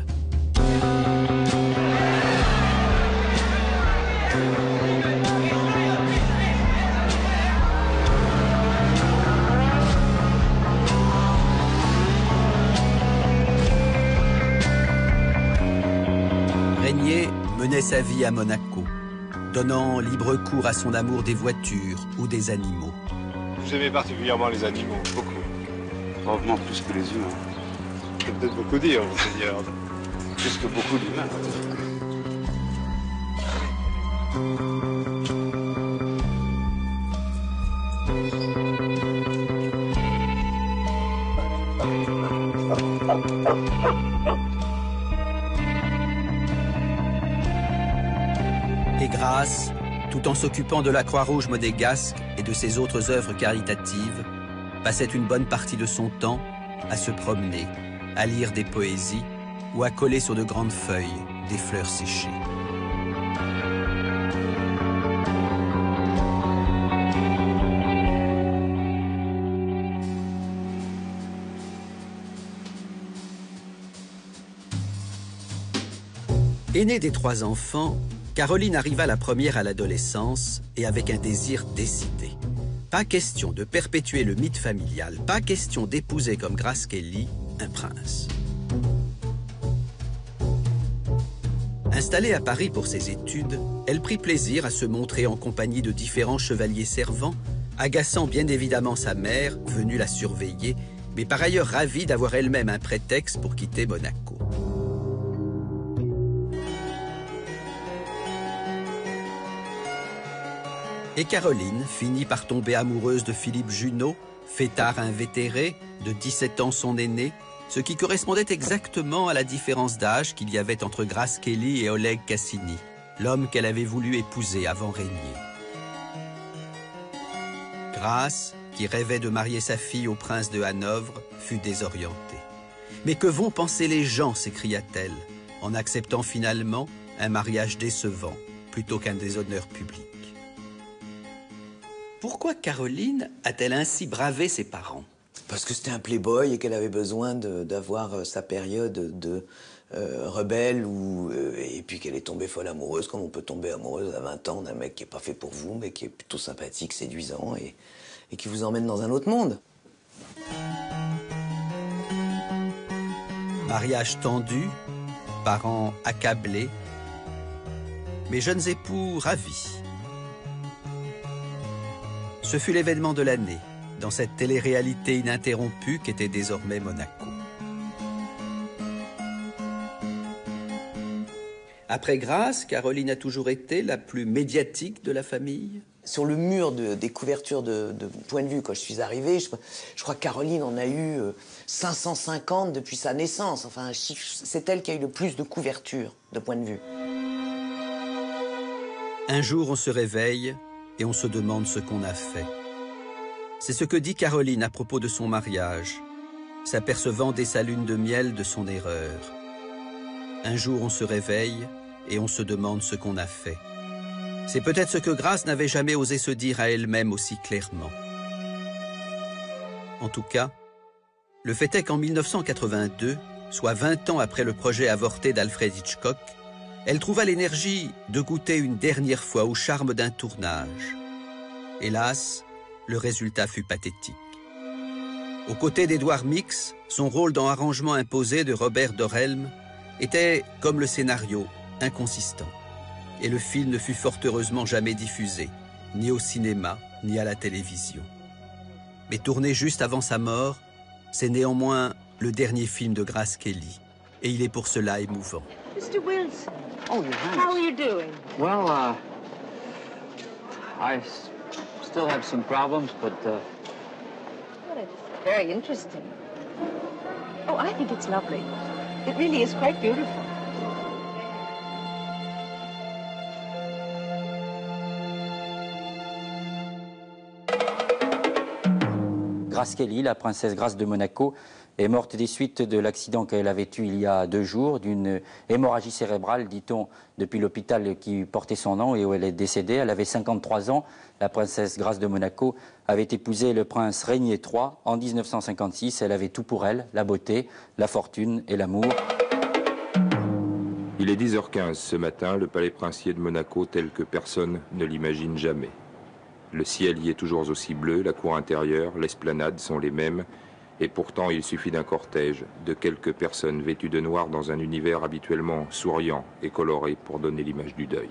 Régnier menait sa vie à Monaco, donnant libre cours à son amour des voitures ou des animaux. Vous aimez particulièrement les animaux, beaucoup. Probablement plus que les humains. C'est peut-être beaucoup dire, monseigneur. Plus que beaucoup d'humains. Et Grâce, tout en s'occupant de la Croix-Rouge monégasque et de ses autres œuvres caritatives, passait une bonne partie de son temps à se promener, à lire des poésies ou à coller sur de grandes feuilles des fleurs séchées. Aînée des 3 enfants, Caroline arriva la première à l'adolescence et avec un désir décidé. Pas question de perpétuer le mythe familial, pas question d'épouser comme Grace Kelly un prince. Installée à Paris pour ses études, elle prit plaisir à se montrer en compagnie de différents chevaliers servants, agaçant bien évidemment sa mère, venue la surveiller, mais par ailleurs ravie d'avoir elle-même un prétexte pour quitter Monaco. Et Caroline finit par tomber amoureuse de Philippe Junot, fêtard invétéré, de 17 ans son aîné, ce qui correspondait exactement à la différence d'âge qu'il y avait entre Grace Kelly et Oleg Cassini, l'homme qu'elle avait voulu épouser avant Régnier. Grace, qui rêvait de marier sa fille au prince de Hanovre, fut désorientée. « Mais que vont penser les gens ?» s'écria-t-elle, en acceptant finalement un mariage décevant plutôt qu'un déshonneur public. Pourquoi Caroline a-t-elle ainsi bravé ses parents? Parce que c'était un playboy et qu'elle avait besoin d'avoir sa période de rebelle et puis qu'elle est tombée folle amoureuse, comme on peut tomber amoureuse à 20 ans d'un mec qui n'est pas fait pour vous, mais qui est plutôt sympathique, séduisant et qui vous emmène dans un autre monde. Mariage tendu, parents accablés, mais jeunes époux ravis. Ce fut l'événement de l'année, dans cette télé-réalité ininterrompue qu'était désormais Monaco. Après Grace, Caroline a toujours été la plus médiatique de la famille. Sur le mur des couvertures de point de vue, quand je suis arrivé, je crois que Caroline en a eu 550 depuis sa naissance. Enfin, c'est elle qui a eu le plus de couvertures de point de vue. Un jour, on se réveille et on se demande ce qu'on a fait. C'est ce que dit Caroline à propos de son mariage, s'apercevant dès sa lune de miel de son erreur. Un jour, on se réveille et on se demande ce qu'on a fait. C'est peut-être ce que Grace n'avait jamais osé se dire à elle-même aussi clairement. En tout cas, le fait est qu'en 1982, soit 20 ans après le projet avorté d'Alfred Hitchcock, elle trouva l'énergie de goûter une dernière fois au charme d'un tournage. Hélas, le résultat fut pathétique. Aux côtés d'Édouard Mix, son rôle dans Arrangement imposé de Robert Dorelm était, comme le scénario, inconsistant. Et le film ne fut fort heureusement jamais diffusé, ni au cinéma, ni à la télévision. Mais tourné juste avant sa mort, c'est néanmoins le dernier film de Grace Kelly. Et il est pour cela émouvant. Mr. Wilson. Oh, your Highness. How are you doing? Well, I still have some problems, but, Well, it's very interesting. Oh, I think it's lovely. It really is quite beautiful. Grace Kelly, la princesse Grace de Monaco, est morte des suites de l'accident qu'elle avait eu il y a 2 jours, d'une hémorragie cérébrale, dit-on, depuis l'hôpital qui portait son nom et où elle est décédée. Elle avait 53 ans. La princesse Grace de Monaco avait épousé le prince Régnier III en 1956. Elle avait tout pour elle, la beauté, la fortune et l'amour. Il est 10h15 ce matin, le palais princier de Monaco tel que personne ne l'imagine jamais. Le ciel y est toujours aussi bleu, la cour intérieure, l'esplanade sont les mêmes, et pourtant il suffit d'un cortège, de quelques personnes vêtues de noir dans un univers habituellement souriant et coloré pour donner l'image du deuil.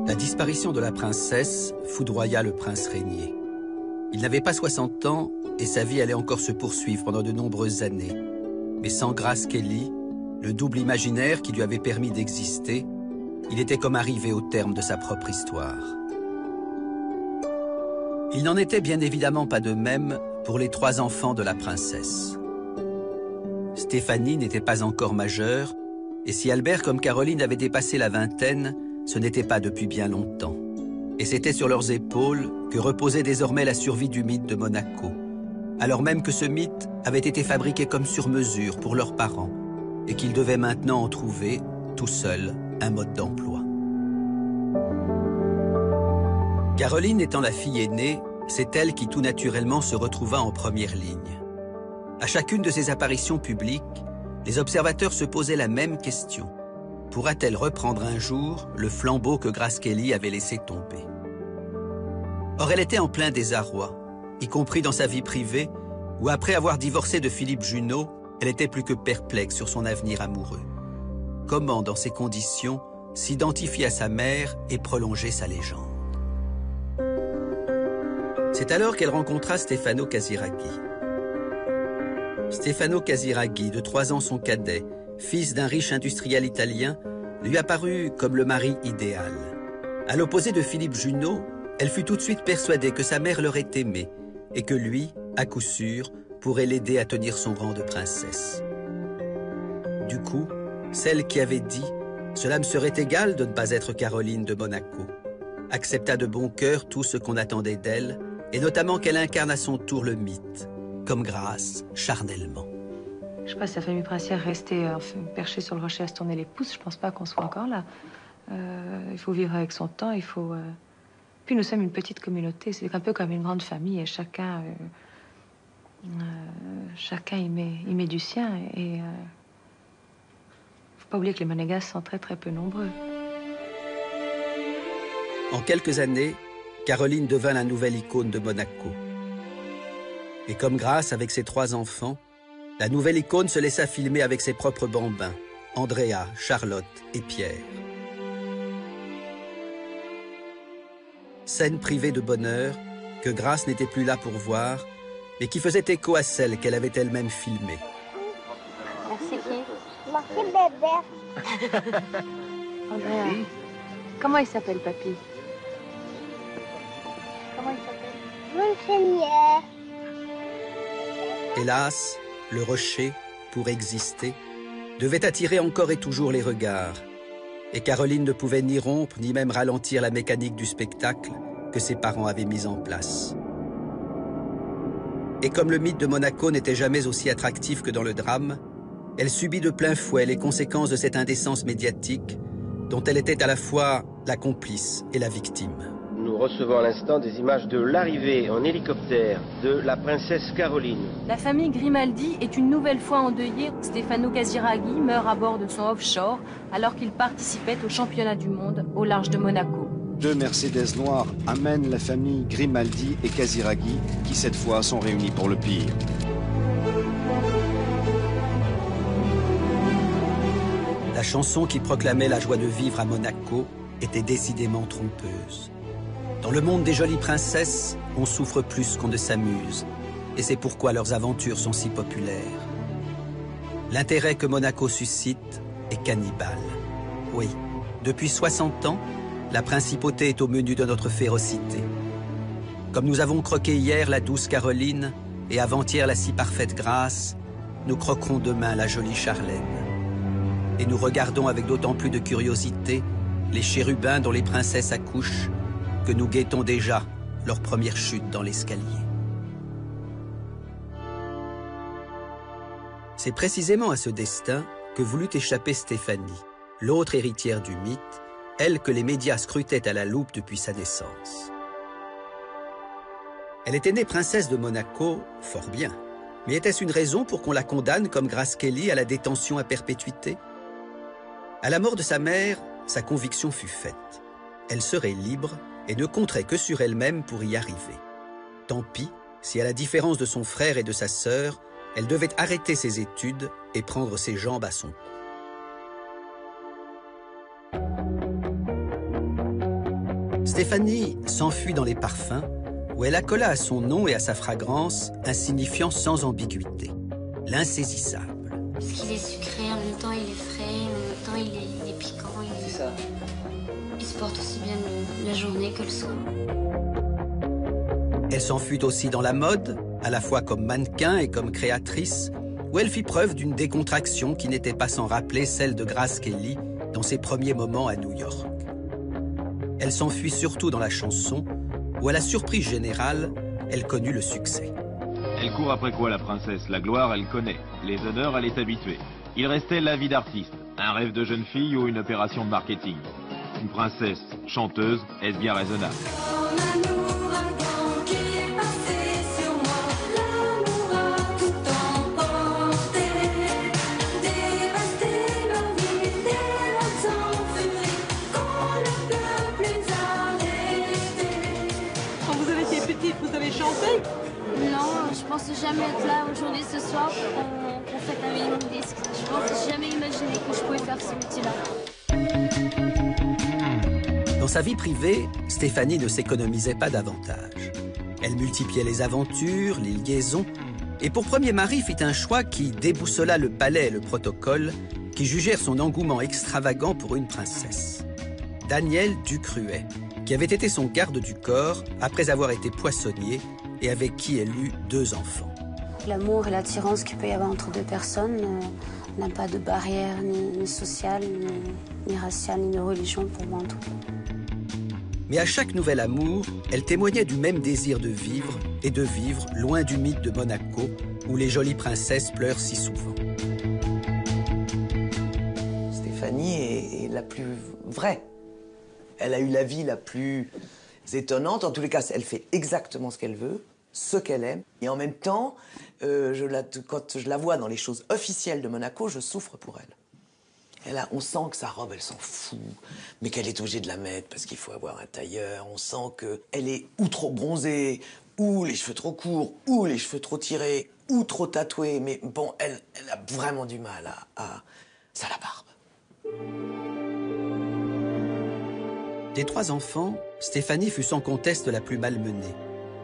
La disparition de la princesse foudroya le prince Régnier. Il n'avait pas 60 ans et sa vie allait encore se poursuivre pendant de nombreuses années. Mais sans Grace Kelly, le double imaginaire qui lui avait permis d'exister, il était comme arrivé au terme de sa propre histoire. Il n'en était bien évidemment pas de même pour les 3 enfants de la princesse. Stéphanie n'était pas encore majeure, et si Albert comme Caroline avaient dépassé la vingtaine, ce n'était pas depuis bien longtemps. Et c'était sur leurs épaules que reposait désormais la survie du mythe de Monaco, alors même que ce mythe avait été fabriqué comme sur mesure pour leurs parents, et qu'ils devaient maintenant en trouver, tout seuls, un mode d'emploi. Caroline étant la fille aînée, c'est elle qui tout naturellement se retrouva en première ligne. À chacune de ses apparitions publiques, les observateurs se posaient la même question. Pourra-t-elle reprendre un jour le flambeau que Grace Kelly avait laissé tomber? Or, elle était en plein désarroi, y compris dans sa vie privée, où après avoir divorcé de Philippe Junot, elle était plus que perplexe sur son avenir amoureux. Comment, dans ces conditions, s'identifier à sa mère et prolonger sa légende? C'est alors qu'elle rencontra Stefano Casiraghi. Stefano Casiraghi, de 3 ans son cadet, fils d'un riche industriel italien, lui apparut comme le mari idéal. À l'opposé de Philippe Junot, elle fut tout de suite persuadée que sa mère l'aurait aimé et que lui, à coup sûr, pourrait l'aider à tenir son rang de princesse. Du coup, celle qui avait dit « Cela me serait égal de ne pas être Caroline de Monaco », accepta de bon cœur tout ce qu'on attendait d'elle, et notamment qu'elle incarne à son tour le mythe, comme Grace, charnellement. Je sais pas si la famille princière restait perchée sur le rocher à se tourner les pouces. Je pense pas qu'on soit encore là. Il faut vivre avec son temps, il faut... Puis nous sommes une petite communauté, c'est un peu comme une grande famille et chacun y met du sien. Et faut pas oublier que les Monégasques sont très très peu nombreux. En quelques années, Caroline devint la nouvelle icône de Monaco. Et comme Grace avec ses 3 enfants, la nouvelle icône se laissa filmer avec ses propres bambins, Andrea, Charlotte et Pierre. Scène privée de bonheur que Grace n'était plus là pour voir, mais qui faisait écho à celle qu'elle avait elle-même filmée. Merci qui? Merci bébé. Andrea, comment il s'appelle, papy? Comment il s'appelle? Monseigneur. Hélas, le rocher, pour exister, devait attirer encore et toujours les regards. Et Caroline ne pouvait ni rompre, ni même ralentir la mécanique du spectacle que ses parents avaient mise en place. Et comme le mythe de Monaco n'était jamais aussi attractif que dans le drame, elle subit de plein fouet les conséquences de cette indécence médiatique dont elle était à la fois la complice et la victime. Nous recevons à l'instant des images de l'arrivée en hélicoptère de la princesse Caroline. La famille Grimaldi est une nouvelle fois endeuillée. Stefano Casiraghi meurt à bord de son offshore alors qu'il participait au championnat du monde au large de Monaco. 2 Mercedes noires amènent la famille Grimaldi et Casiraghi qui cette fois sont réunis pour le pire. La chanson qui proclamait la joie de vivre à Monaco était décidément trompeuse. Dans le monde des jolies princesses, on souffre plus qu'on ne s'amuse, et c'est pourquoi leurs aventures sont si populaires. L'intérêt que Monaco suscite est cannibale. Oui, depuis 60 ans, la principauté est au menu de notre férocité. Comme nous avons croqué hier la douce Caroline, et avant-hier la si parfaite Grace, nous croquerons demain la jolie Charlène. Et nous regardons avec d'autant plus de curiosité les chérubins dont les princesses accouchent, que nous guettons déjà leur première chute dans l'escalier. C'est précisément à ce destin que voulut échapper Stéphanie, l'autre héritière du mythe, elle que les médias scrutaient à la loupe depuis sa naissance. Elle était née princesse de Monaco, fort bien, mais était-ce une raison pour qu'on la condamne comme Grace Kelly à la détention à perpétuité? À la mort de sa mère, sa conviction fut faite. Elle serait libre et ne compterait que sur elle-même pour y arriver. Tant pis si, à la différence de son frère et de sa sœur, elle devait arrêter ses études et prendre ses jambes à son cou. Stéphanie s'enfuit dans les parfums, où elle accola à son nom et à sa fragrance un signifiant sans ambiguïté, l'insaisissable. Parce qu'il est sucré, en même temps il est frais, en même temps il est piquant. C'est ça. Il se porte aussi bien la journée que le soir. Elle s'enfuit aussi dans la mode, à la fois comme mannequin et comme créatrice, où elle fit preuve d'une décontraction qui n'était pas sans rappeler celle de Grace Kelly dans ses premiers moments à New York. Elle s'enfuit surtout dans la chanson, où à la surprise générale, elle connut le succès. Elle court après quoi, la princesse? La gloire, elle connaît. Les honneurs, elle est habituée. Il restait la vie d'artiste, un rêve de jeune fille ou une opération de marketing. Une princesse chanteuse, est-ce bien raisonnable? Quand vous avez été petite, vous avez chanté? Non, je pensais jamais être là aujourd'hui ce soir qu'on fête un million de disques. Je pensais jamais imaginer que je pouvais faire ce métier-là. Dans sa vie privée, Stéphanie ne s'économisait pas davantage. Elle multipliait les aventures, les liaisons, et pour premier mari fit un choix qui déboussola le palais et le protocole, qui jugèrent son engouement extravagant pour une princesse. Daniel Ducruet, qui avait été son garde du corps après avoir été poissonnier et avec qui elle eut 2 enfants. L'amour et l'attirance qu'il peut y avoir entre 2 personnes n'a pas de barrière ni sociale, ni raciale, ni de religion pour moi en tout cas. Mais à chaque nouvel amour, elle témoignait du même désir de vivre et de vivre loin du mythe de Monaco où les jolies princesses pleurent si souvent. Stéphanie est la plus vraie. Elle a eu la vie la plus étonnante. En tous les cas, elle fait exactement ce qu'elle veut, ce qu'elle aime. Et en même temps, quand je la vois dans les choses officielles de Monaco, je souffre pour elle. On sent que sa robe, elle s'en fout, mais qu'elle est obligée de la mettre parce qu'il faut avoir un tailleur. On sent qu'elle est ou trop bronzée, ou les cheveux trop courts, ou les cheveux trop tirés, ou trop tatoués. Mais bon, elle a vraiment du mal à... Ça la barbe. Des 3 enfants, Stéphanie fut sans conteste la plus malmenée.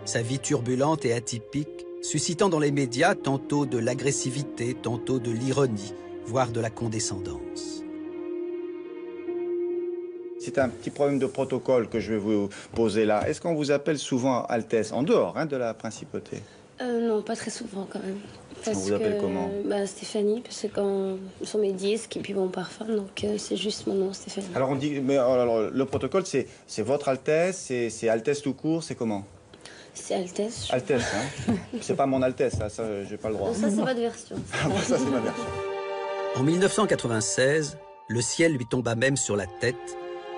Sa vie turbulente et atypique, suscitant dans les médias tantôt de l'agressivité, tantôt de l'ironie, voire de la condescendance. C'est un petit problème de protocole que je vais vous poser là. Est-ce qu'on vous appelle souvent Altesse, en dehors de la principauté? Non, pas très souvent quand même. On vous appelle comment? Stéphanie, parce que quand ce sont mes disques et puis mon parfum, donc c'est juste mon nom, Stéphanie. Alors on dit, mais alors, le protocole, c'est votre Altesse, c'est Altesse tout court, c'est comment? C'est Altesse. Altesse, hein? C'est pas mon Altesse, ça j'ai pas le droit. Non, ça c'est votre version. Ça c'est ma version. En 1996, le ciel lui tomba même sur la tête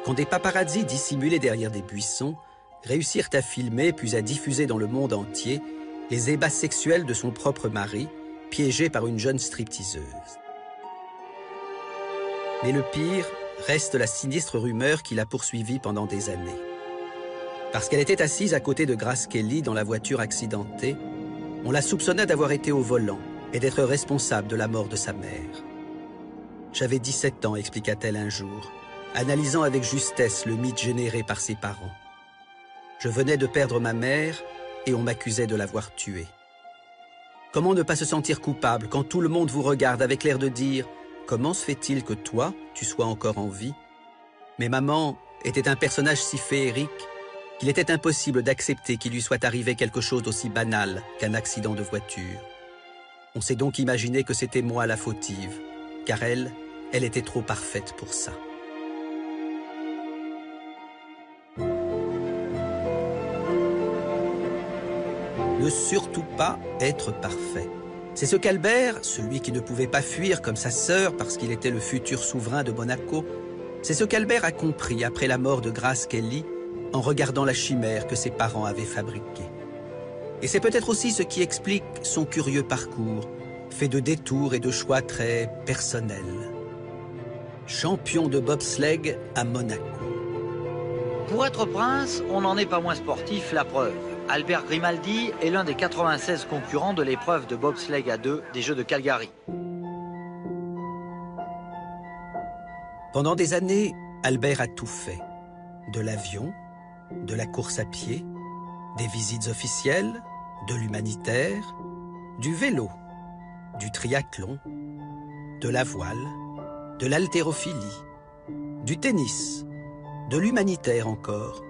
quand des paparazzis dissimulés derrière des buissons réussirent à filmer puis à diffuser dans le monde entier les ébats sexuels de son propre mari, piégé par une jeune stripteaseuse. Mais le pire reste la sinistre rumeur qui l'a poursuivie pendant des années. Parce qu'elle était assise à côté de Grace Kelly dans la voiture accidentée, on la soupçonna d'avoir été au volant et d'être responsable de la mort de sa mère. J'avais 17 ans, expliqua-t-elle un jour, analysant avec justesse le mythe généré par ses parents. Je venais de perdre ma mère et on m'accusait de l'avoir tuée. Comment ne pas se sentir coupable quand tout le monde vous regarde avec l'air de dire « Comment se fait-il que toi, tu sois encore en vie ?» Mais maman était un personnage si féerique qu'il était impossible d'accepter qu'il lui soit arrivé quelque chose d'aussi banal qu'un accident de voiture. On s'est donc imaginé que c'était moi la fautive, car elle était trop parfaite pour ça. Ne surtout pas être parfait. C'est ce qu'Albert, celui qui ne pouvait pas fuir comme sa sœur parce qu'il était le futur souverain de Monaco, c'est ce qu'Albert a compris après la mort de Grace Kelly en regardant la chimère que ses parents avaient fabriquée. Et c'est peut-être aussi ce qui explique son curieux parcours, fait de détours et de choix très personnels. Champion de bobsleigh à Monaco. Pour être prince, on n'en est pas moins sportif, la preuve. Albert Grimaldi est l'un des 96 concurrents de l'épreuve de bobsleigh à 2 des Jeux de Calgary. Pendant des années, Albert a tout fait. De l'avion, de la course à pied, des visites officielles, de l'humanitaire, du vélo, du triathlon, de la voile, de l'haltérophilie, du tennis, de l'humanitaire encore,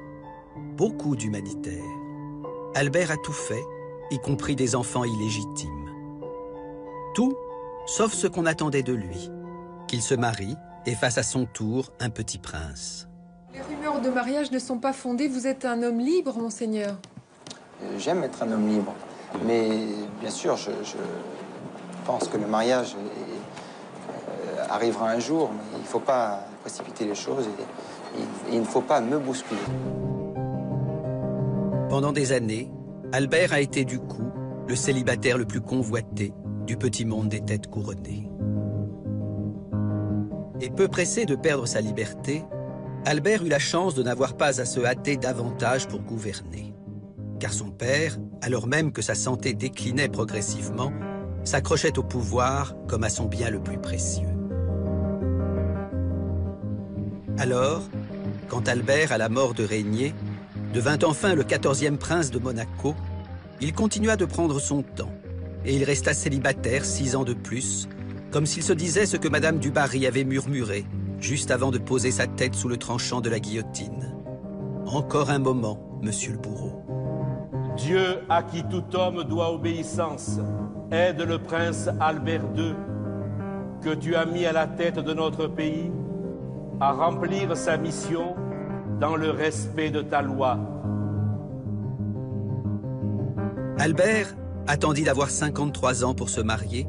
beaucoup d'humanitaire. Albert a tout fait, y compris des enfants illégitimes. Tout, sauf ce qu'on attendait de lui, qu'il se marie et fasse à son tour un petit prince. Les rumeurs de mariage ne sont pas fondées, vous êtes un homme libre, monseigneur. J'aime être un homme libre, mais bien sûr, je pense que le mariage arrivera un jour, mais il ne faut pas précipiter les choses et il ne faut pas me bousculer. Pendant des années, Albert a été du coup le célibataire le plus convoité du petit monde des têtes couronnées. Et peu pressé de perdre sa liberté, Albert eut la chance de n'avoir pas à se hâter davantage pour gouverner. Car son père, alors même que sa santé déclinait progressivement, s'accrochait au pouvoir comme à son bien le plus précieux. Alors, quand Albert, à la mort de Régnier, devint enfin le 14e prince de Monaco, il continua de prendre son temps, et il resta célibataire 6 ans de plus, comme s'il se disait ce que Madame du Barry avait murmuré, juste avant de poser sa tête sous le tranchant de la guillotine. « Encore un moment, monsieur le bourreau. » Dieu à qui tout homme doit obéissance, aide le prince Albert II, que tu as mis à la tête de notre pays, à remplir sa mission dans le respect de ta loi. Albert attendit d'avoir 53 ans pour se marier,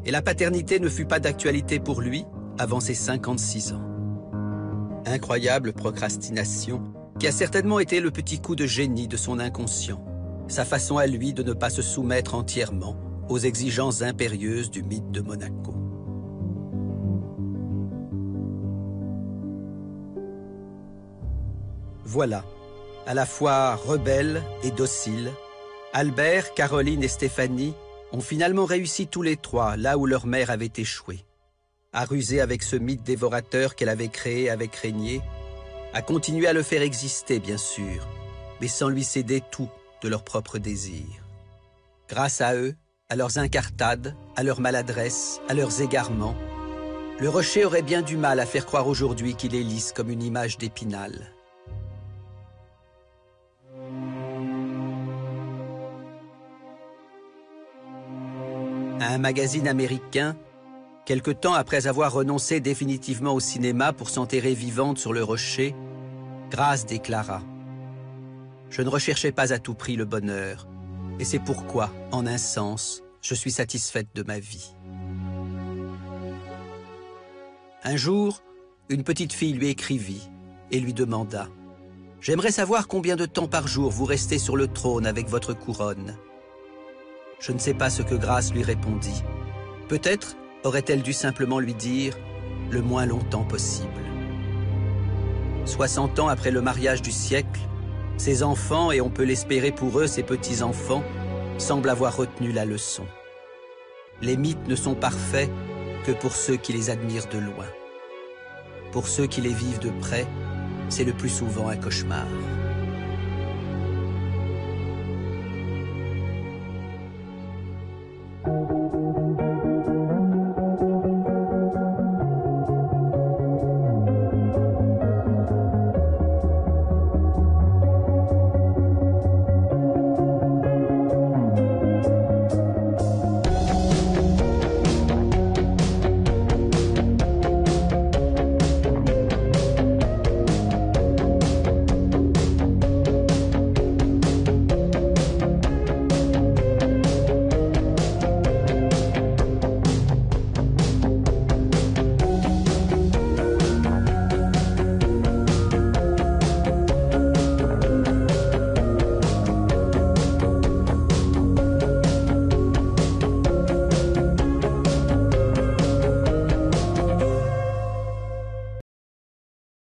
et la paternité ne fut pas d'actualité pour lui avant ses 56 ans. Incroyable procrastination qui a certainement été le petit coup de génie de son inconscient, sa façon à lui de ne pas se soumettre entièrement aux exigences impérieuses du mythe de Monaco. Voilà, à la fois rebelle et docile, Albert, Caroline et Stéphanie ont finalement réussi tous les trois là où leur mère avait échoué. À ruser avec ce mythe dévorateur qu'elle avait créé avec Régnier, à continuer à le faire exister, bien sûr, mais sans lui céder tout de leur propre désir. Grâce à eux, à leurs incartades, à leurs maladresses, à leurs égarements, le rocher aurait bien du mal à faire croire aujourd'hui qu'il est lisse comme une image d'Épinal. À un magazine américain, quelque temps après avoir renoncé définitivement au cinéma pour s'enterrer vivante sur le rocher, Grâce déclara « Je ne recherchais pas à tout prix le bonheur, et c'est pourquoi, en un sens, je suis satisfaite de ma vie. » Un jour, une petite fille lui écrivit et lui demanda « J'aimerais savoir combien de temps par jour vous restez sur le trône avec votre couronne. » Je ne sais pas ce que Grâce lui répondit. Peut-être aurait-elle dû simplement lui dire « le moins longtemps possible ». 60 ans après le mariage du siècle, ses enfants, et on peut l'espérer pour eux, ses petits-enfants, semblent avoir retenu la leçon. Les mythes ne sont parfaits que pour ceux qui les admirent de loin. Pour ceux qui les vivent de près, c'est le plus souvent un cauchemar.